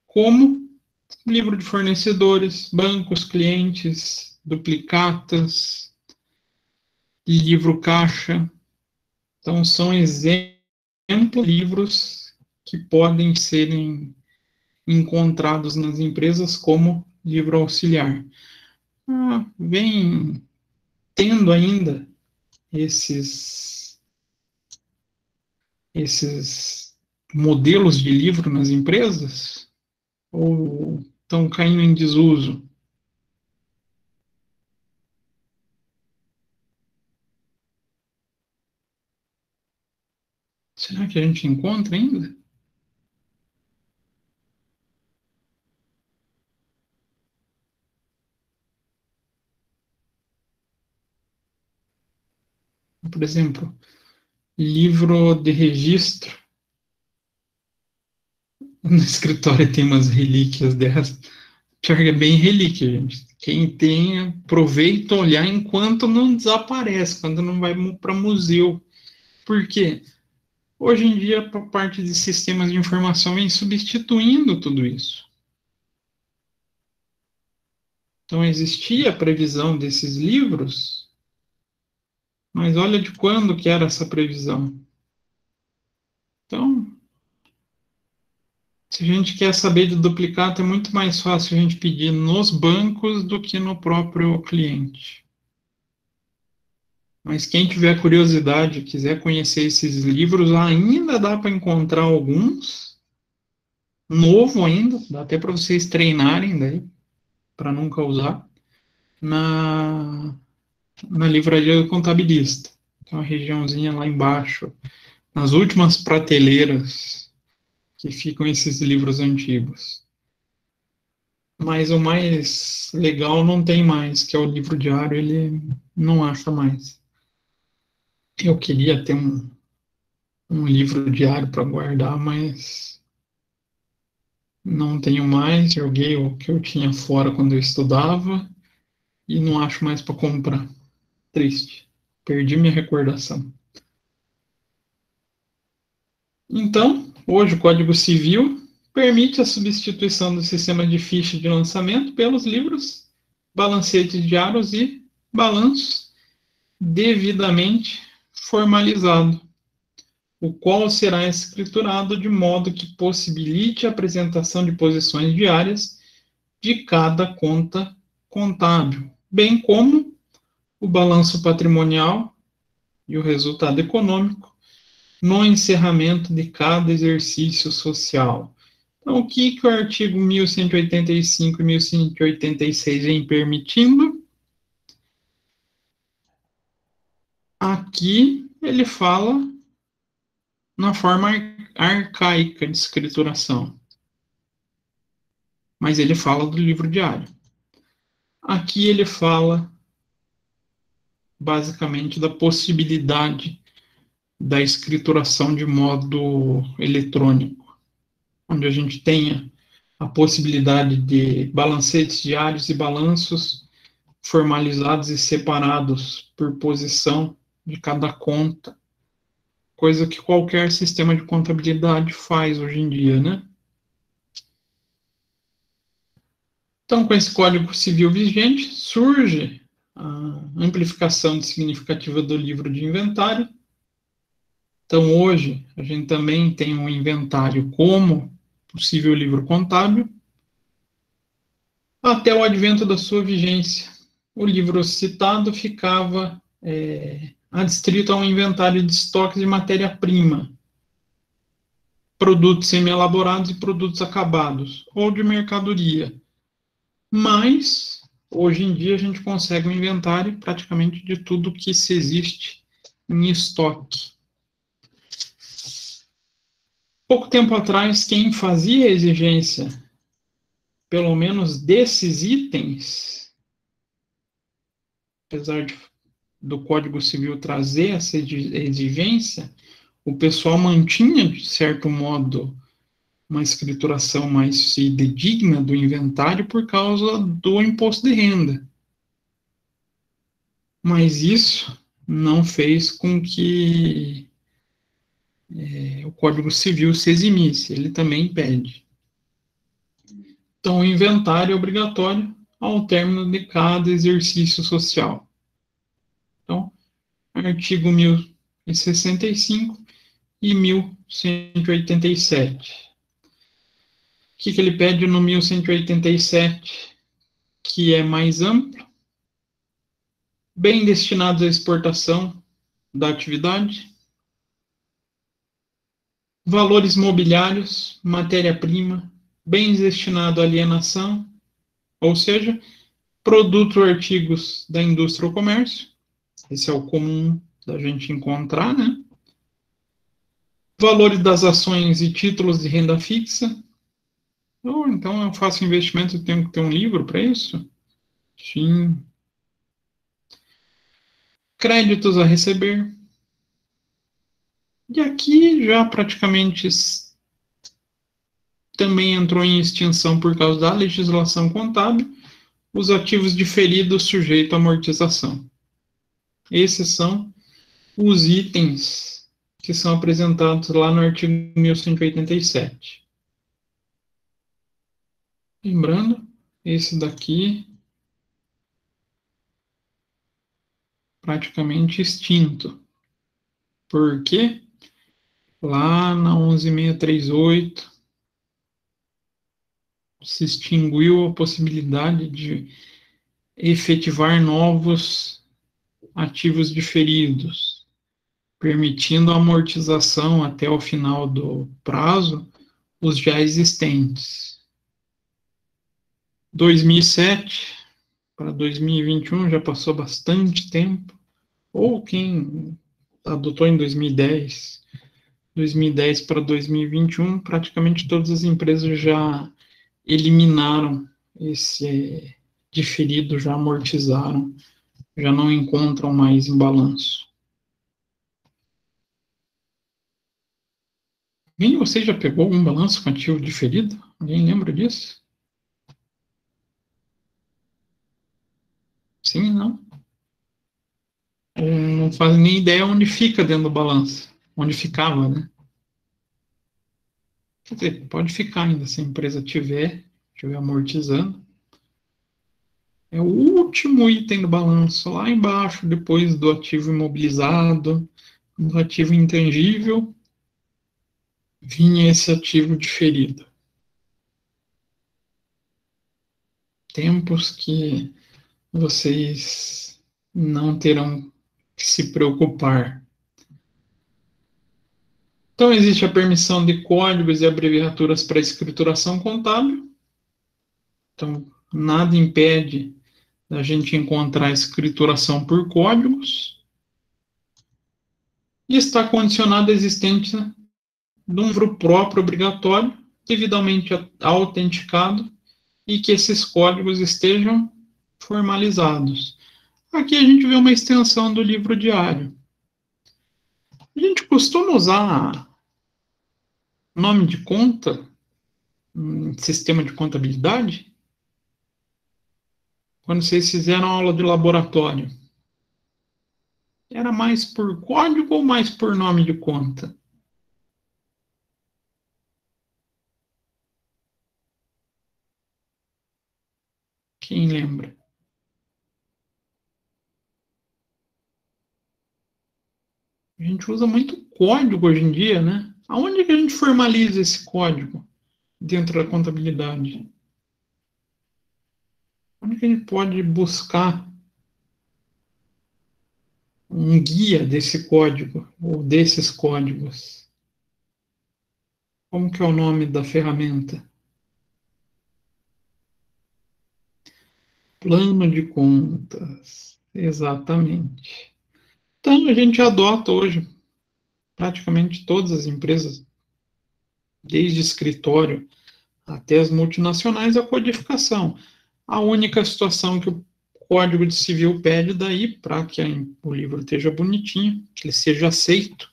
S1: como livro de fornecedores, bancos, clientes, duplicatas, livro caixa. Então, são exemplos de livros que podem serem encontrados nas empresas como livro auxiliar. Vem tendo ainda esses modelos de livro nas empresas ou estão caindo em desuso? Será que a gente encontra ainda? Por exemplo, livro de registro. No escritório tem umas relíquias dessas. Pior que é bem relíquia, gente. Quem tem, aproveita olhar enquanto não desaparece, quando não vai para museu. Por quê? Hoje em dia, a parte de sistemas de informação vem substituindo tudo isso. Então, existia a previsão desses livros, mas olha de quando que era essa previsão. Então, se a gente quer saber de duplicata, é muito mais fácil a gente pedir nos bancos do que no próprio cliente. Mas quem tiver curiosidade, quiser conhecer esses livros, ainda dá para encontrar alguns, novo ainda, dá até para vocês treinarem daí, para nunca usar, na livraria do contabilista. Tem uma regiãozinha lá embaixo, nas últimas prateleiras que ficam esses livros antigos. Mas o mais legal não tem mais, que é o livro diário, ele não acha mais. Eu queria ter um livro diário para guardar, mas não tenho mais. Joguei o que eu tinha fora quando eu estudava e não acho mais para comprar. Triste. Perdi minha recordação. Então, hoje o Código Civil permite a substituição do sistema de ficha de lançamento pelos livros, balancetes diários e balanços devidamente formalizado, o qual será escriturado de modo que possibilite a apresentação de posições diárias de cada conta contábil, bem como o balanço patrimonial e o resultado econômico no encerramento de cada exercício social. Então, o que o artigo 1185 e 1186 vem permitindo? Aqui ele fala na forma arcaica de escrituração, mas ele fala do livro diário. Aqui ele fala basicamente da possibilidade da escrituração de modo eletrônico, onde a gente tenha a possibilidade de balancetes diários e balanços formalizados e separados por posição de cada conta, coisa que qualquer sistema de contabilidade faz hoje em dia, né? Então, com esse Código Civil vigente, surge a amplificação significativa do livro de inventário, Então, hoje, a gente também tem um inventário como possível livro contábil, até o advento da sua vigência. O livro citado ficava adstrito a um inventário de estoques de matéria-prima, produtos semi-elaborados e produtos acabados, ou de mercadoria. Mas, hoje em dia, a gente consegue um inventário praticamente de tudo que se existe em estoque. Pouco tempo atrás, quem fazia a exigência, pelo menos desses itens, apesar do Código Civil trazer essa exigência, o pessoal mantinha, de certo modo, uma escrituração mais fidedigna do inventário por causa do imposto de renda. Mas isso não fez com que o Código Civil se eximisse, ele também pede. Então, o inventário é obrigatório ao término de cada exercício social. Então, artigo 1065 e 1187. O que ele pede no 1187, que é mais amplo? Bem destinados à exportação da atividade, valores mobiliários, matéria-prima, bens destinados à alienação, ou seja, produtos ou artigos da indústria ou comércio. Esse é o comum da gente encontrar, né? Valores das ações e títulos de renda fixa. Ou então eu faço investimento e tenho que ter um livro para isso? Sim. Créditos a receber. E aqui já praticamente também entrou em extinção por causa da legislação contábil, os ativos diferidos sujeitos à amortização. Esses são os itens que são apresentados lá no artigo 1187. Lembrando, esse daqui praticamente extinto. Por quê? Lá na 11638 se extinguiu a possibilidade de efetivar novos ativos diferidos, permitindo a amortização até o final do prazo os já existentes. 2007 para 2021 já passou bastante tempo, ou quem adotou em 2010, 2010 para 2021, praticamente todas as empresas já eliminaram esse diferido, já amortizaram, já não encontram mais em balanço. Alguém de vocês já pegou algum balanço com ativo diferido? Alguém lembra disso? Sim, não? Não faz nem ideia onde fica dentro do balanço. Onde ficava, né? Quer dizer, pode ficar ainda, se a empresa estiver amortizando. É o último item do balanço, lá embaixo, depois do ativo imobilizado, do ativo intangível, vinha esse ativo diferido. Tempos que vocês não terão que se preocupar. Então, existe a permissão de códigos e abreviaturas para escrituração contábil. Então, nada impede da gente encontrar escrituração por códigos. E está condicionada a existência de um livro próprio obrigatório, devidamente autenticado, e que esses códigos estejam formalizados. Aqui a gente vê uma extensão do livro diário. A gente costuma usar nome de conta em sistema de contabilidade? Quando vocês fizeram aula de laboratório, era mais por código ou mais por nome de conta? Quem lembra? A gente usa muito código hoje em dia, né? Aonde que a gente formaliza esse código dentro da contabilidade? Onde que a gente pode buscar um guia desse código ou desses códigos? Como que é o nome da ferramenta? Plano de contas. Exatamente. Então, a gente adota hoje praticamente todas as empresas, desde escritório até as multinacionais, a codificação. A única situação que o Código de Civil pede daí, para que o livro esteja bonitinho, que ele seja aceito,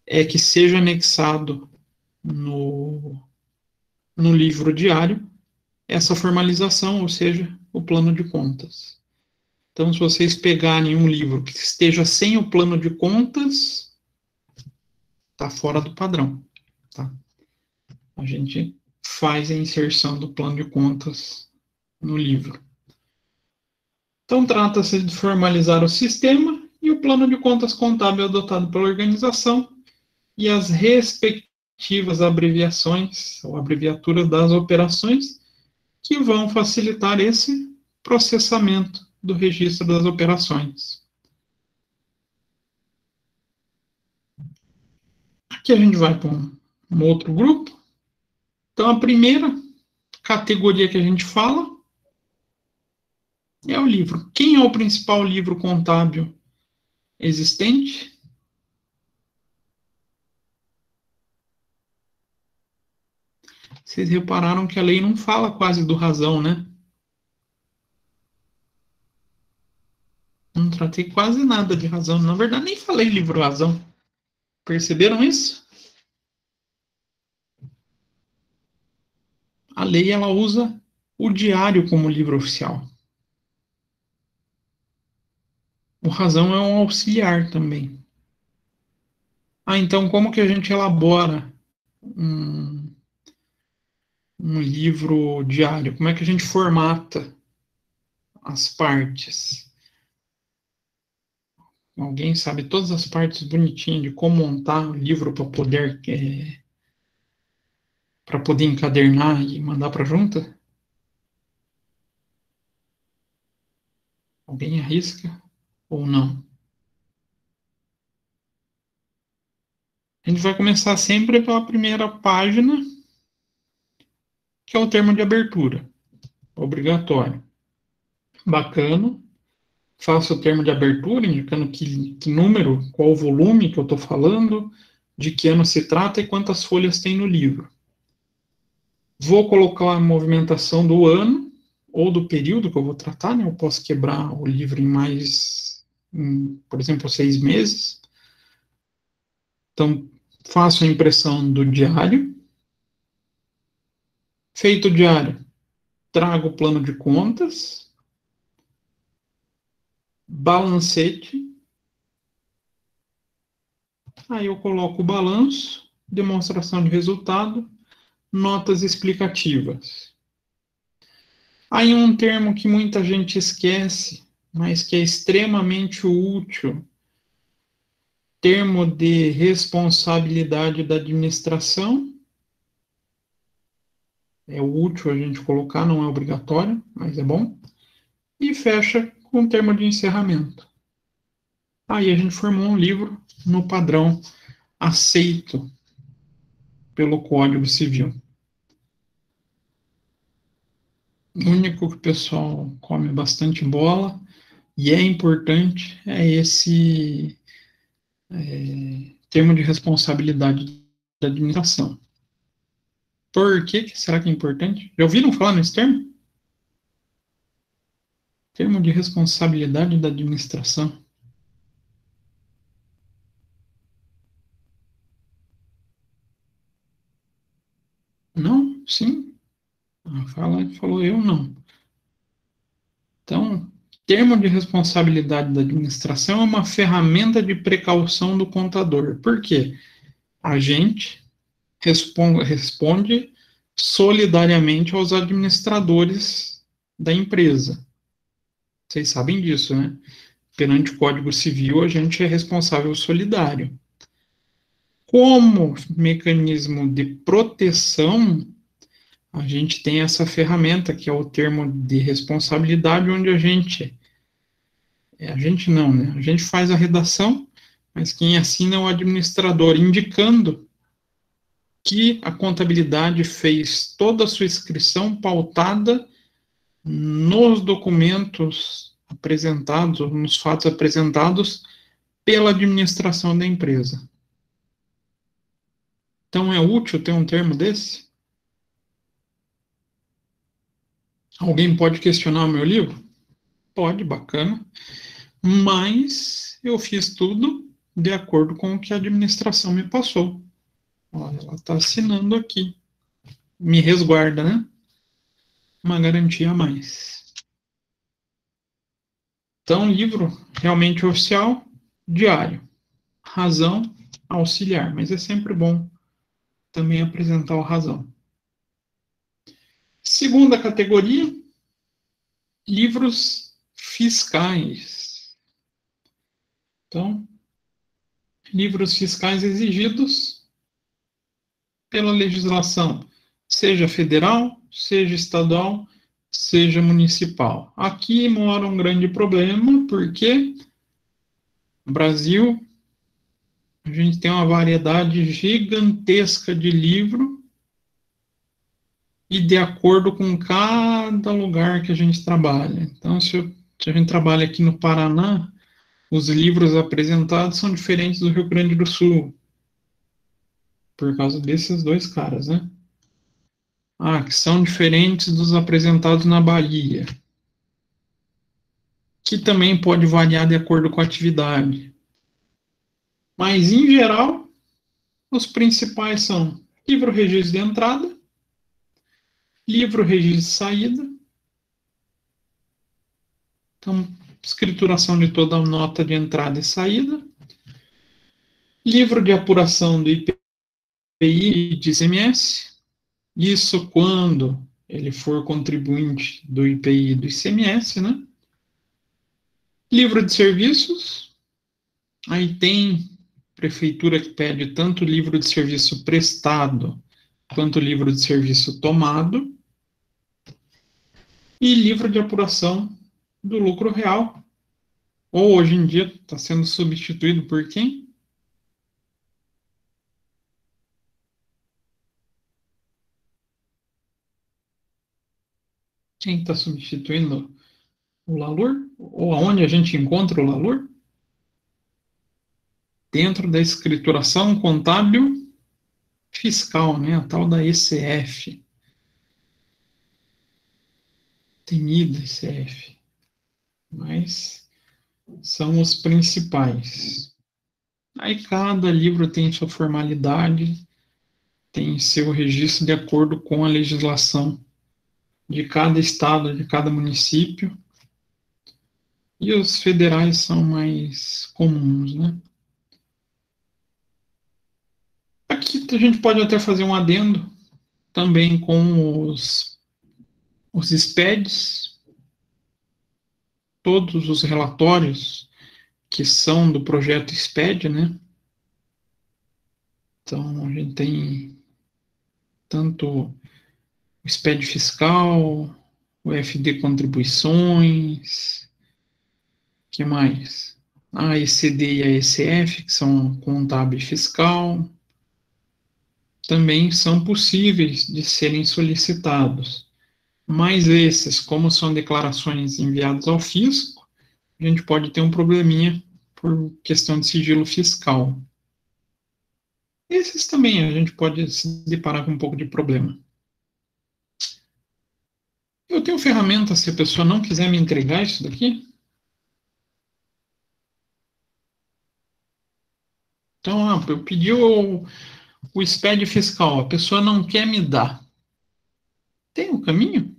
S1: é que seja anexado no livro diário essa formalização, ou seja, o plano de contas. Então, se vocês pegarem um livro que esteja sem o plano de contas, está fora do padrão. Tá? A gente faz a inserção do plano de contas no livro. Então, trata-se de formalizar o sistema e o plano de contas contábil adotado pela organização e as respectivas abreviações ou abreviaturas das operações que vão facilitar esse processamento do registro das operações. Aqui a gente vai para um outro grupo. Então, a primeira categoria que a gente fala é o livro. Quem é o principal livro contábil existente? Vocês repararam que a lei não fala quase do razão, né? Não tratei quase nada de razão. Na verdade, nem falei livro razão. Perceberam isso? A lei, ela usa o diário como livro oficial. O razão é um auxiliar também. Então como que a gente elabora um livro diário? Como é que a gente formata as partes? Alguém sabe todas as partes bonitinhas de como montar o livro para poder encadernar e mandar para a junta? Alguém arrisca ou não? A gente vai começar sempre pela primeira página, que é o termo de abertura, obrigatório. Bacana. Faço o termo de abertura, indicando que número, qual o volume que eu estou falando, de que ano se trata e quantas folhas tem no livro. Vou colocar a movimentação do ano ou do período que eu vou tratar, né? Eu posso quebrar o livro por exemplo, 6 meses. Então, faço a impressão do diário. Feito o diário, trago o plano de contas, balancete. Aí eu coloco o balanço, demonstração de resultado, notas explicativas. Aí um termo que muita gente esquece, mas que é extremamente útil, termo de responsabilidade da administração. É útil a gente colocar, não é obrigatório, mas é bom. E fecha com o termo de encerramento. Aí a gente formou um livro no padrão aceito pelo Código Civil. O único que o pessoal come bastante bola, e é importante, é esse termo de responsabilidade da administração. Por que será que é importante? Já ouviram falar nesse termo? Termo de responsabilidade da administração. Não? Sim? Falou eu não. Então, termo de responsabilidade da administração é uma ferramenta de precaução do contador. Por quê? A gente responde solidariamente aos administradores da empresa. Vocês sabem disso, né? perante o Código Civil, a gente é responsável solidário. Como mecanismo de proteção, a gente tem essa ferramenta, que é o termo de responsabilidade, onde a gente não, né? A gente faz a redação, mas quem assina é o administrador, indicando que a contabilidade fez toda a sua inscrição pautada nos documentos apresentados, ou nos fatos apresentados pela administração da empresa. Então, é útil ter um termo desse? Alguém pode questionar o meu livro? Pode, bacana. Mas eu fiz tudo de acordo com o que a administração me passou. Olha, ela está assinando aqui. Me resguarda, né? Uma garantia a mais. Então, livro realmente oficial, diário. Razão, auxiliar. Mas é sempre bom também apresentar a razão. Segunda categoria, livros fiscais. Então, livros fiscais exigidos pela legislação, seja federal, seja estadual, seja municipal. Aqui mora um grande problema, porque no Brasil a gente tem uma variedade gigantesca de livro e de acordo com cada lugar que a gente trabalha. Então, se a gente trabalha aqui no Paraná, os livros apresentados são diferentes do Rio Grande do Sul, por causa desses dois caras, né? Ah, que são diferentes dos apresentados na Bahia, que também pode variar de acordo com a atividade. Mas, em geral, os principais são livro registro de entrada, livro registro de saída, então, escrituração de toda a nota de entrada e saída, livro de apuração do IPI e de ICMS, isso quando ele for contribuinte do IPI e do ICMS, né? Livro de serviços, aí tem prefeitura que pede tanto livro de serviço prestado quanto livro de serviço tomado, e livro de apuração do lucro real, ou hoje em dia está sendo substituído por quem? Quem está substituindo o LALUR? Ou aonde a gente encontra o LALUR? Dentro da escrituração contábil fiscal, né? A tal da ECF. Temida ECF. Mas são os principais. Aí cada livro tem sua formalidade, tem seu registro de acordo com a legislação de cada estado, de cada município. E os federais são mais comuns, né? Aqui a gente pode até fazer um adendo também com os SPEDs, todos os relatórios que são do projeto SPED, né? Então, a gente tem tanto o SPED fiscal, o FD contribuições, que mais? A ECD e a ECF, que são contábil e fiscal, também são possíveis de serem solicitados. Mas esses, como são declarações enviadas ao fisco, a gente pode ter um probleminha por questão de sigilo fiscal. Esses também a gente pode se deparar com um pouco de problema. Eu tenho ferramenta se a pessoa não quiser me entregar isso daqui. Então, eu pedi o SPED fiscal, a pessoa não quer me dar. Tem um caminho?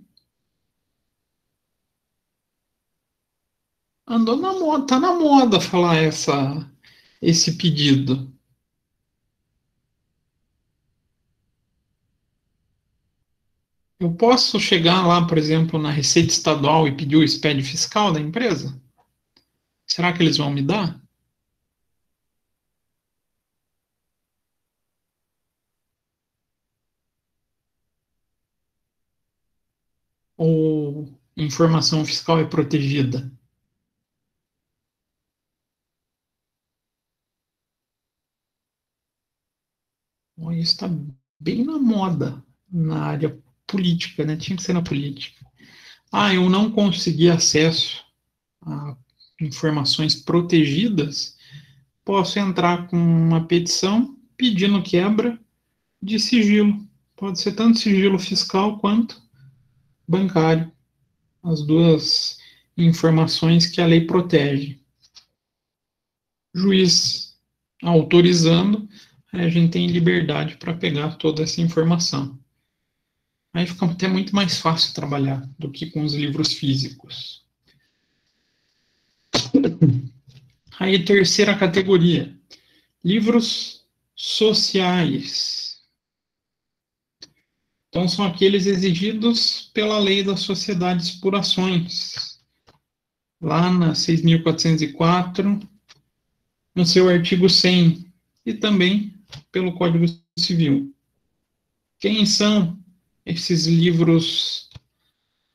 S1: Andou na moda, tá na moda falar esse pedido. Eu posso chegar lá, por exemplo, na Receita Estadual e pedir o SPED fiscal da empresa? Será que eles vão me dar? Ou informação fiscal é protegida? Bom, isso está bem na moda na área política, né? Tinha que ser na política. Ah, eu não consegui acesso a informações protegidas, posso entrar com uma petição pedindo quebra de sigilo. Pode ser tanto sigilo fiscal quanto bancário. As duas informações que a lei protege. Juiz autorizando, a gente tem liberdade para pegar toda essa informação. Aí fica até muito mais fácil trabalhar do que com os livros físicos. Aí, terceira categoria, livros sociais. Então, são aqueles exigidos pela lei das sociedades por ações. Lá na 6.404, no seu artigo 100, e também pelo Código Civil. Quem são esses livros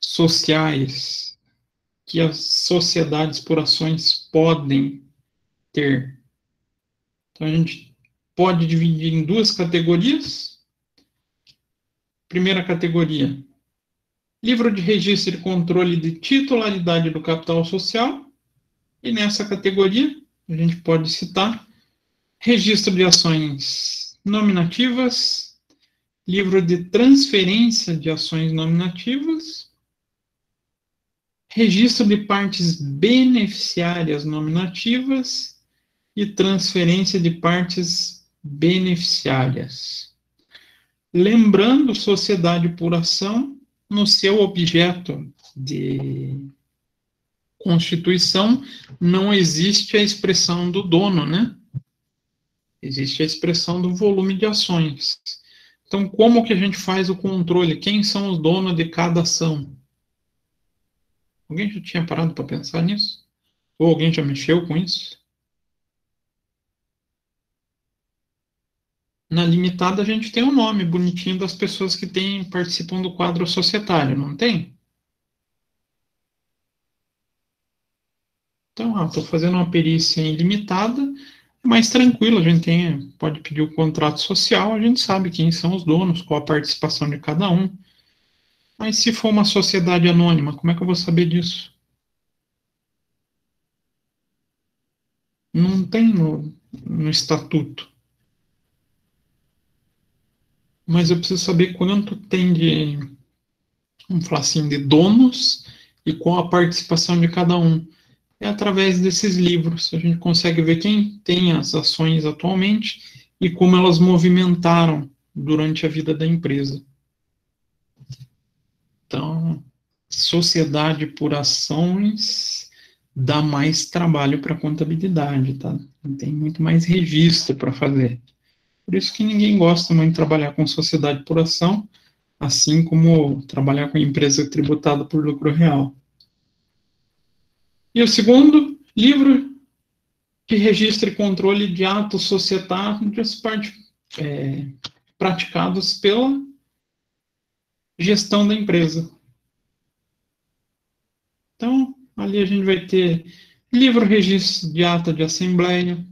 S1: sociais que as sociedades por ações podem ter? Então, a gente pode dividir em duas categorias. Primeira categoria, livro de registro e controle de titularidade do capital social. E nessa categoria, a gente pode citar registro de ações nominativas, livro de transferência de ações nominativas, registro de partes beneficiárias nominativas e transferência de partes beneficiárias. Lembrando, sociedade por ação, no seu objeto de constituição, não existe a expressão do dono, né? Existe a expressão do volume de ações. Então, como que a gente faz o controle? Quem são os donos de cada ação? Alguém já tinha parado para pensar nisso? Ou alguém já mexeu com isso? Na limitada, a gente tem o nome bonitinho das pessoas que participam do quadro societário, não tem? Então, estou fazendo uma perícia ilimitada, é mais tranquilo, a gente pode pedir o contrato social, a gente sabe quem são os donos, qual a participação de cada um. Mas se for uma sociedade anônima, como é que eu vou saber disso? Não tem no estatuto. Mas eu preciso saber quanto tem vamos falar assim, de donos e qual a participação de cada um. É através desses livros. A gente consegue ver quem tem as ações atualmente e como elas movimentaram durante a vida da empresa. Então, sociedade por ações dá mais trabalho para a contabilidade, tá? Tem muito mais registro para fazer. Por isso que ninguém gosta muito de trabalhar com sociedade por ação, assim como trabalhar com empresa tributada por lucro real. E o segundo, livro de registro e controle de atos societários praticados pela gestão da empresa. Então, ali a gente vai ter livro registro de ata de assembleia,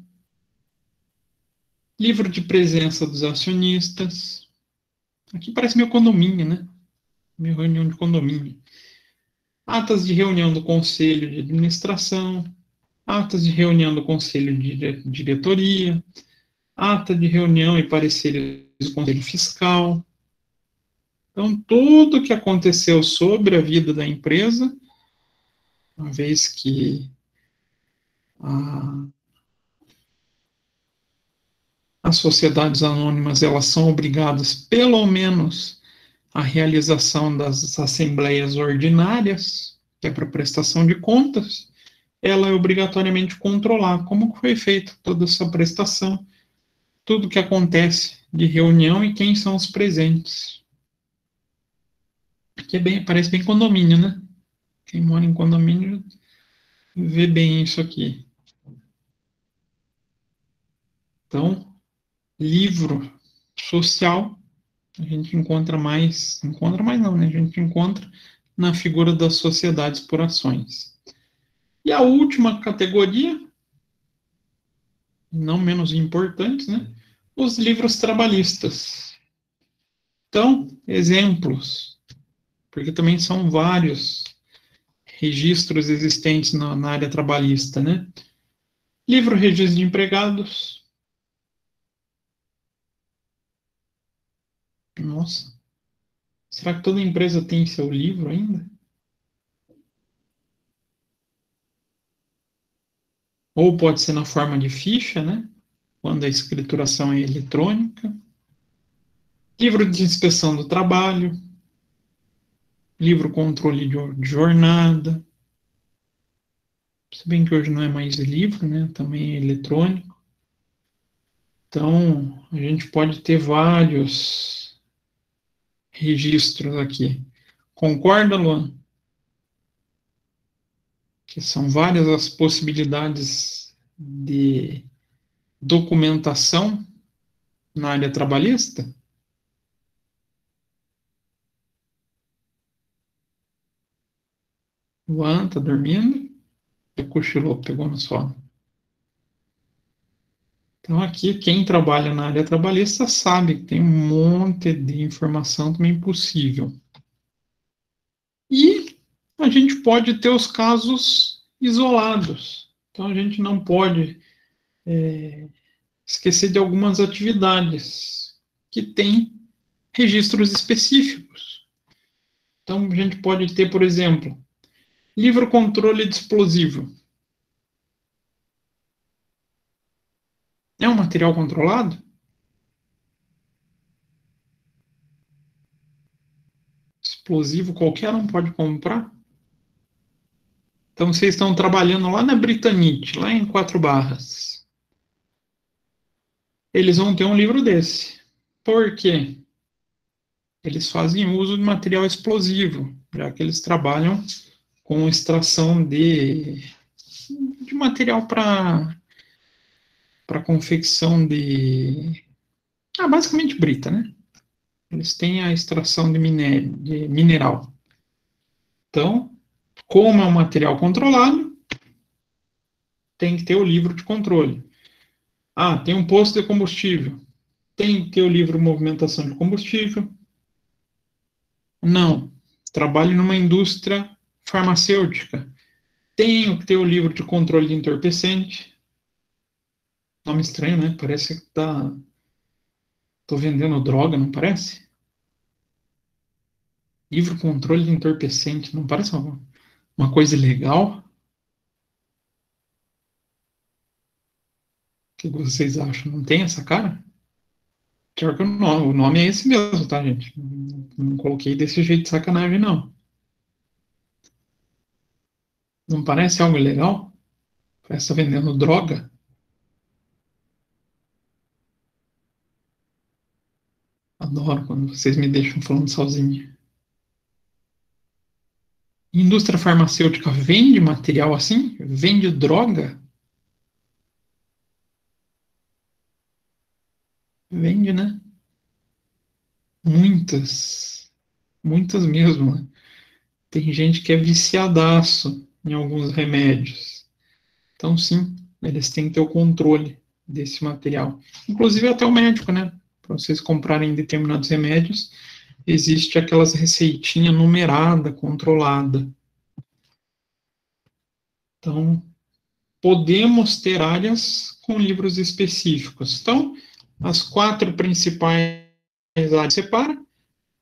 S1: livro de presença dos acionistas. Aqui parece meu condomínio, né? Minha reunião de condomínio. Atas de reunião do conselho de administração, atas de reunião do conselho de diretoria, ata de reunião e pareceres do conselho fiscal. Então, tudo o que aconteceu sobre a vida da empresa, uma vez que as sociedades anônimas elas são obrigadas, pelo menos, à realização das assembleias ordinárias, que é para prestação de contas, ela é obrigatoriamente controlar como foi feita toda essa prestação, tudo que acontece de reunião e quem são os presentes. Que parece bem condomínio, né? Quem mora em condomínio ver bem isso aqui. Então, livro social, a gente encontra mais não, né? A gente encontra na figura das sociedades por ações. E a última categoria, não menos importante, né? Os livros trabalhistas. Então, exemplos, porque também são vários registros existentes na área trabalhista, né? Livro Registro de Empregados. Nossa, será que toda empresa tem seu livro ainda? Ou pode ser na forma de ficha, né? Quando a escrituração é eletrônica. Livro de inspeção do trabalho. Livro controle de jornada. Se bem que hoje não é mais livro, né? Também é eletrônico. Então, a gente pode ter vários registros aqui. Concorda, Luan? Que são várias as possibilidades de documentação na área trabalhista? Luan, tá dormindo? Cochilou, pegou no sono. Então, aqui, quem trabalha na área trabalhista sabe que tem um monte de informação também possível. E a gente pode ter os casos isolados. Então, a gente não pode esquecer de algumas atividades que têm registros específicos. Então, a gente pode ter, por exemplo, livro controle de explosivo. É um material controlado? Explosivo qualquer um pode comprar? Então, vocês estão trabalhando lá na Britanite, lá em Quatro Barras. Eles vão ter um livro desse. Por quê? Eles fazem uso de material explosivo, já que eles trabalham com extração de material para confecção de. Basicamente brita, né? Eles têm a extração de mineral. Então, como é um material controlado, tem que ter o livro de controle. Tem um posto de combustível. Tem que ter o livro movimentação de combustível. Não. Trabalho numa indústria farmacêutica. Tenho que ter o livro de controle de entorpecente. Nome estranho, né? Parece que tô vendendo droga, não parece? Livro controle de entorpecente, não parece uma coisa ilegal? O que vocês acham? Não tem essa cara? Pior que o nome é esse mesmo, tá, gente? Não coloquei desse jeito de sacanagem, não. Não parece algo ilegal? Parece que tá vendendo droga? Adoro quando vocês me deixam falando sozinho. Indústria farmacêutica vende material assim? Vende droga? Vende, né? Muitas. Muitas mesmo, né? Tem gente que é viciadaço em alguns remédios. Então, sim, eles têm que ter o controle desse material. Inclusive até o médico, né? Para vocês comprarem determinados remédios, existe aquelas receitinha numerada, controlada. Então, podemos ter áreas com livros específicos. Então, as quatro principais áreas separa: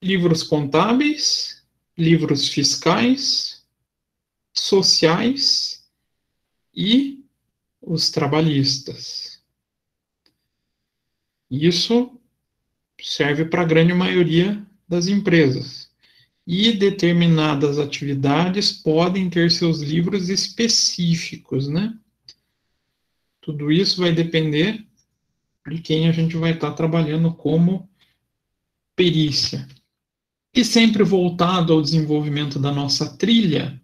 S1: livros contábeis, livros fiscais, sociais e os trabalhistas. Isso serve para a grande maioria das empresas. E determinadas atividades podem ter seus livros específicos, né? Tudo isso vai depender de quem a gente vai estar trabalhando como perícia. E sempre voltado ao desenvolvimento da nossa trilha,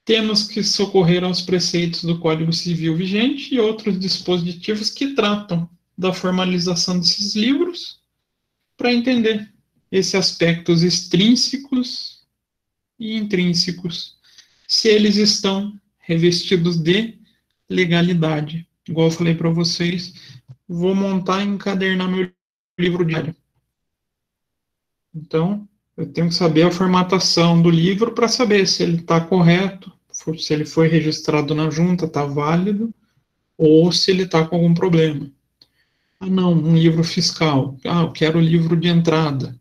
S1: temos que socorrer aos preceitos do Código Civil vigente e outros dispositivos que tratam da formalização desses livros para entender esses aspectos extrínsecos e intrínsecos, se eles estão revestidos de legalidade. Igual eu falei para vocês, vou montar e encadernar meu livro diário. Então, eu tenho que saber a formatação do livro para saber se ele está correto, se ele foi registrado na junta, está válido, ou se ele está com algum problema. Ah, não, um livro fiscal. Ah, eu quero o livro de entrada.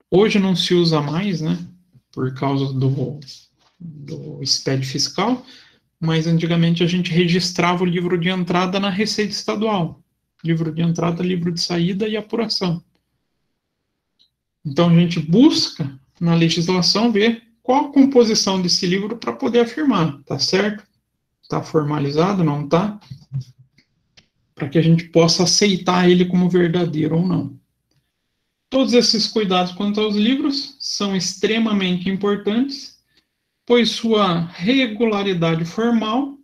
S1: Hoje não se usa mais, né, por causa do SPED fiscal, mas antigamente a gente registrava o livro de entrada na Receita Estadual. Livro de entrada, livro de saída e apuração. Então a gente busca na legislação ver qual a composição desse livro para poder afirmar, tá certo? Está formalizado, não está? Para que a gente possa aceitar ele como verdadeiro ou não. Todos esses cuidados quanto aos livros são extremamente importantes, pois sua regularidade formal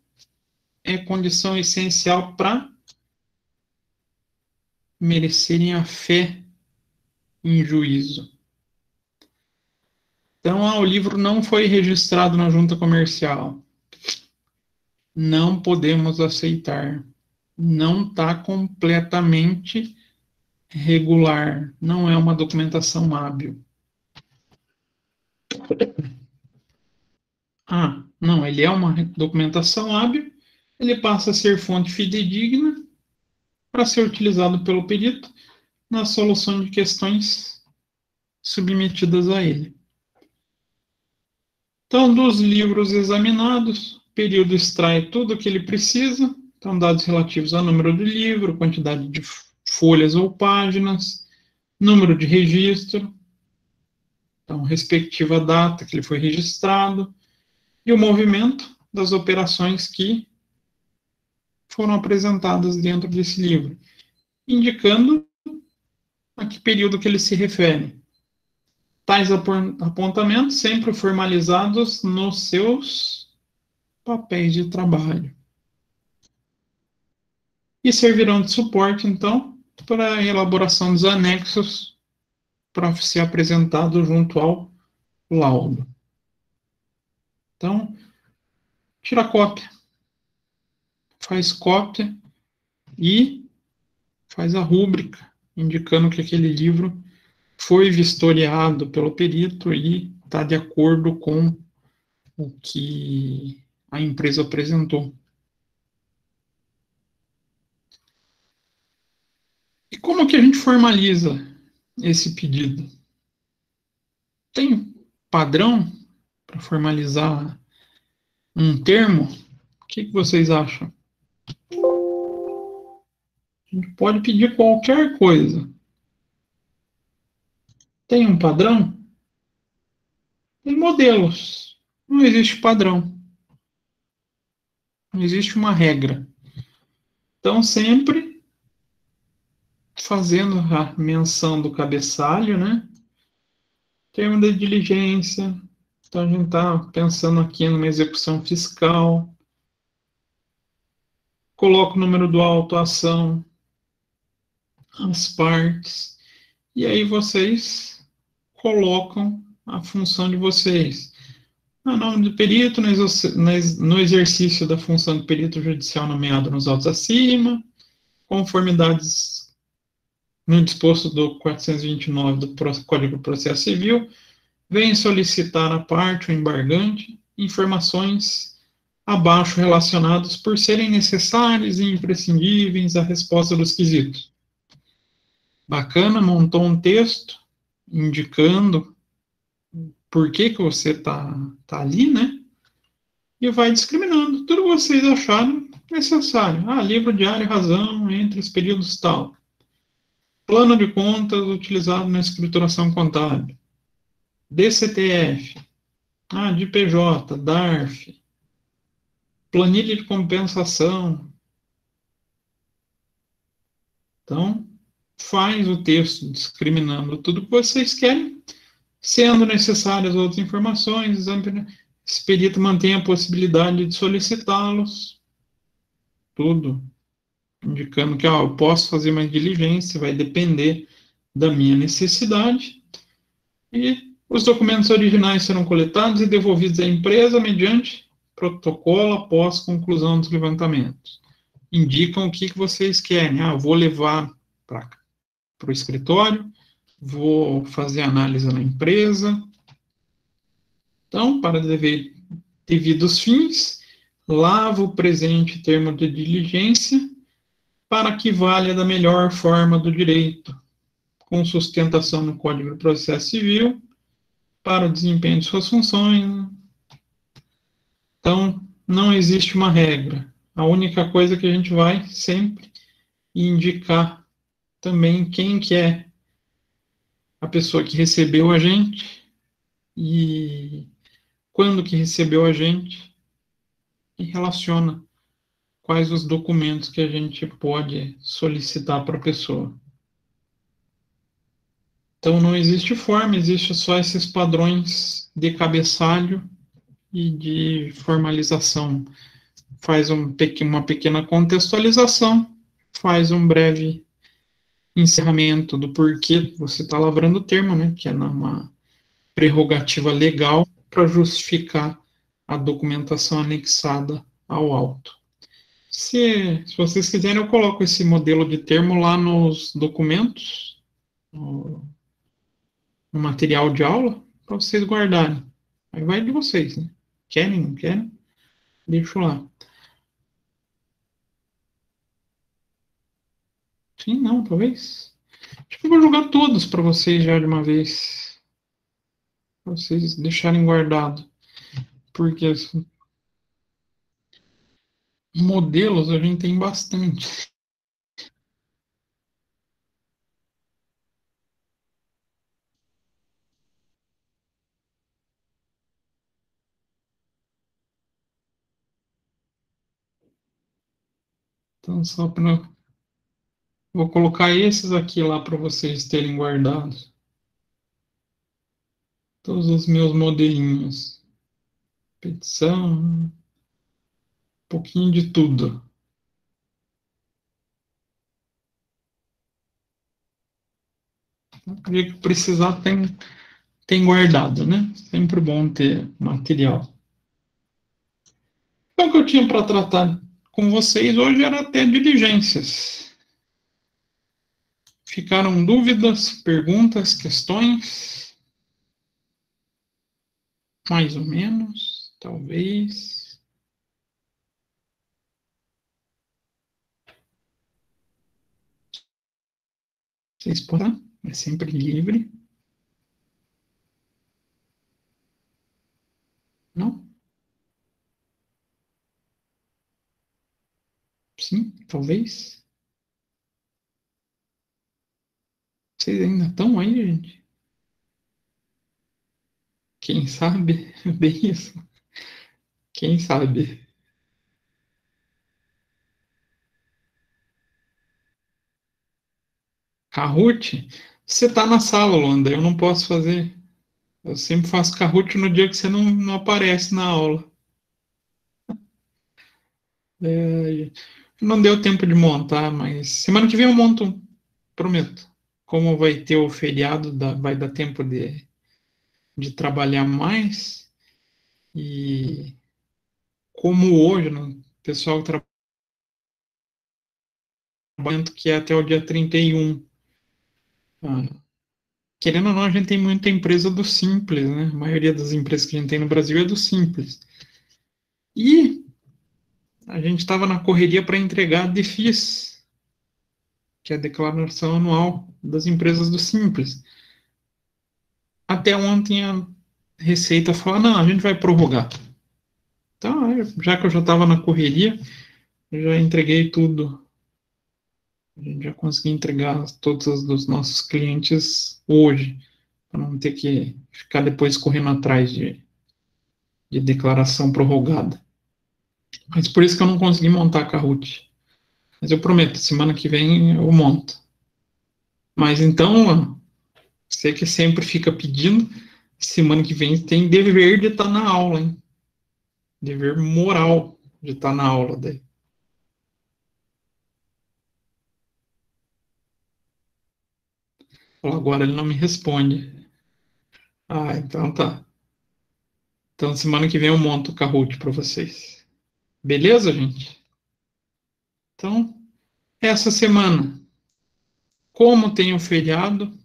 S1: é condição essencial para merecerem a fé em juízo. Então, o livro não foi registrado na junta comercial. Não podemos aceitar. Não está completamente regular. Não é uma documentação hábil. Ah, não, ele é uma documentação hábil, ele passa a ser fonte fidedigna para ser utilizado pelo perito na solução de questões submetidas a ele. Então, dos livros examinados, o período extrai tudo o que ele precisa, então dados relativos ao número do livro, quantidade de folhas ou páginas, número de registro, então, respectiva data que ele foi registrado, e o movimento das operações que foram apresentadas dentro desse livro, indicando a que período que ele se refere. Tais apontamentos sempre formalizados nos seus papéis de trabalho. E servirão de suporte, então, para a elaboração dos anexos para ser apresentado junto ao laudo. Então, tira cópia, faz cópia e faz a rúbrica, indicando que aquele livro foi vistoriado pelo perito e está de acordo com o que a empresa apresentou. E como que a gente formaliza esse pedido? Tem padrão para formalizar um termo? O que vocês acham? A gente pode pedir qualquer coisa. Tem um padrão? Tem modelos. Não existe padrão. Não existe uma regra. Então, sempre fazendo a menção do cabeçalho, né? Termo de diligência. Então, a gente está pensando aqui numa execução fiscal. Coloca o número do auto, ação, as partes. E aí vocês colocam a função de vocês. O nome do perito no exercício da função do perito judicial nomeado nos autos acima, conformidades no disposto do 429 do Código de Processo Civil, vem solicitar à parte, o embargante, informações abaixo relacionadas por serem necessárias e imprescindíveis à resposta dos quesitos. Bacana, montou um texto indicando por que você tá ali, né? E vai discriminando tudo que vocês acharem necessário. Ah, livro diário, razão, entre os períodos tal. Plano de contas utilizado na escrituração contábil. DCTF. Ah, de PJ, DARF. Planilha de compensação. Então, faz o texto discriminando tudo que vocês querem, sendo necessárias outras informações, esse perito mantém a possibilidade de solicitá-los, tudo, indicando que eu posso fazer mais diligência, vai depender da minha necessidade, e os documentos originais serão coletados e devolvidos à empresa mediante protocolo após conclusão dos levantamentos. Indicam o que vocês querem. Eu vou levar para o escritório, vou fazer análise na empresa. Então, para devidos fins, lavo o presente termo de diligência para que valha da melhor forma do direito, com sustentação no Código de Processo Civil, para o desempenho de suas funções. Então, não existe uma regra. A única coisa que a gente vai sempre indicar também quem que é a pessoa que recebeu a gente e quando que recebeu a gente e relaciona quais os documentos que a gente pode solicitar para a pessoa. Então, não existe forma, existe só esses padrões de cabeçalho e de formalização. Faz uma pequena contextualização, faz um breve encerramento do porquê você está lavrando o termo, né, que é uma prerrogativa legal para justificar a documentação anexada ao auto. Se vocês quiserem, eu coloco esse modelo de termo lá nos documentos, no material de aula, para vocês guardarem. Aí vai de vocês, né? Querem, não querem? Deixo lá. Sim, não, talvez. Acho que eu vou jogar todos para vocês já de uma vez. Para vocês deixarem guardado. Porque assim, modelos a gente tem bastante. Então, só para. Vou colocar esses aqui lá para vocês terem guardados. Todos os meus modelinhos. Petição. Um pouquinho de tudo. O que precisar tem guardado, né? Sempre bom ter material. Então, o que eu tinha para tratar com vocês hoje era até diligências. Ficaram dúvidas, perguntas, questões? Mais ou menos, talvez. Vocês podem, é sempre livre. Não? Sim, talvez. Vocês ainda estão aí, gente? Quem sabe? Bem isso. Quem sabe? Kahoot? Você está na sala, Luanda, eu não posso fazer. Eu sempre faço Kahoot no dia que você não aparece na aula. É, não deu tempo de montar, mas semana que vem eu monto, prometo. Como vai ter o feriado, vai dar tempo de trabalhar mais. E como hoje, né, o pessoal trabalhando que é até o dia 31. Ah, querendo ou não, a gente tem muita empresa do Simples, né? A maioria das empresas que a gente tem no Brasil é do Simples. E a gente estava na correria para entregar a DEFIS, que é a declaração anual das empresas do Simples. Até ontem a Receita falou, não, a gente vai prorrogar. Então, já que eu já estava na correria, eu já entreguei tudo. A gente já conseguiu entregar todos os dos nossos clientes hoje, para não ter que ficar depois correndo atrás de declaração prorrogada. Mas por isso que eu não consegui montar a Kahoot. Mas eu prometo, semana que vem eu monto. Mas então, você que sempre fica pedindo, semana que vem tem dever de estar na aula, hein? dever moral de estar na aula daí. Agora ele não me responde. Ah, então tá. Então semana que vem eu monto o Kahoot para vocês. Beleza, gente? Então, essa semana, como tem o feriado,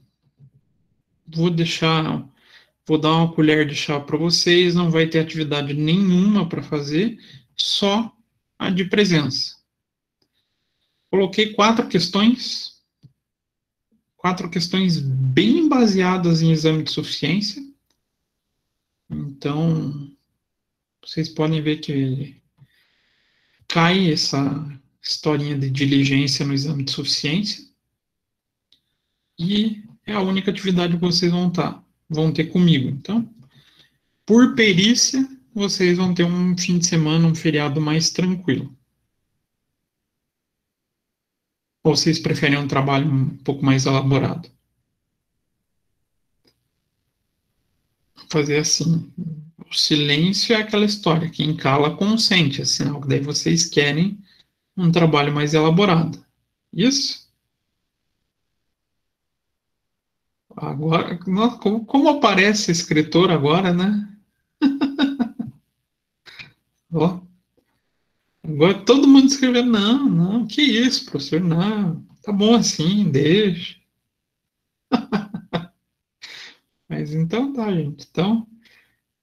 S1: vou deixar, vou dar uma colher de chá para vocês, não vai ter atividade nenhuma para fazer, só a de presença. Coloquei quatro questões bem baseadas em exame de suficiência. Então, vocês podem ver que cai essa historinha de diligência no exame de suficiência e é a única atividade que vocês vão ter comigo. Então, por perícia, vocês vão ter um fim de semana, um feriado mais tranquilo. Ou vocês preferem um trabalho um pouco mais elaborado? Fazer assim. O silêncio é aquela história. Quem cala consente. É sinal que daí vocês querem um trabalho mais elaborado. Isso? Agora, nossa, como aparece escritor agora, né? Ó, agora todo mundo escrevendo, não, não, que isso, professor, não, tá bom assim, deixa. Mas então tá, gente. Então,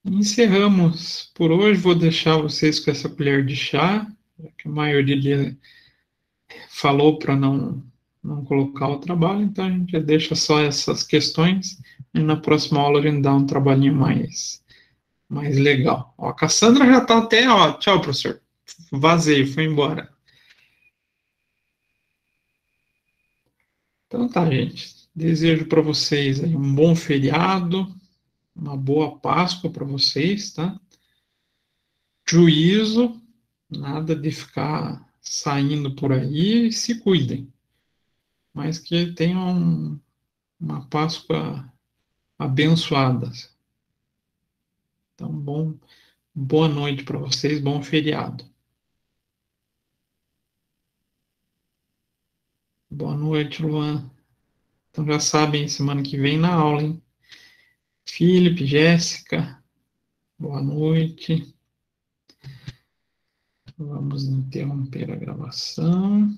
S1: encerramos por hoje. Vou deixar vocês com essa colher de chá, que a maioria falou para não colocar o trabalho, então a gente deixa só essas questões e na próxima aula a gente dá um trabalhinho mais legal. Ó, a Cassandra já está até, ó, tchau, professor. Vazei, foi embora. Então tá, gente. Desejo para vocês aí um bom feriado, uma boa Páscoa para vocês, tá? Juízo, nada de ficar saindo por aí, se cuidem. Mas que tenham uma Páscoa abençoada. Então, boa noite para vocês, bom feriado. Boa noite, Luan. Então já sabem, semana que vem na aula, hein? Felipe, Jéssica, boa noite. Vamos interromper a gravação.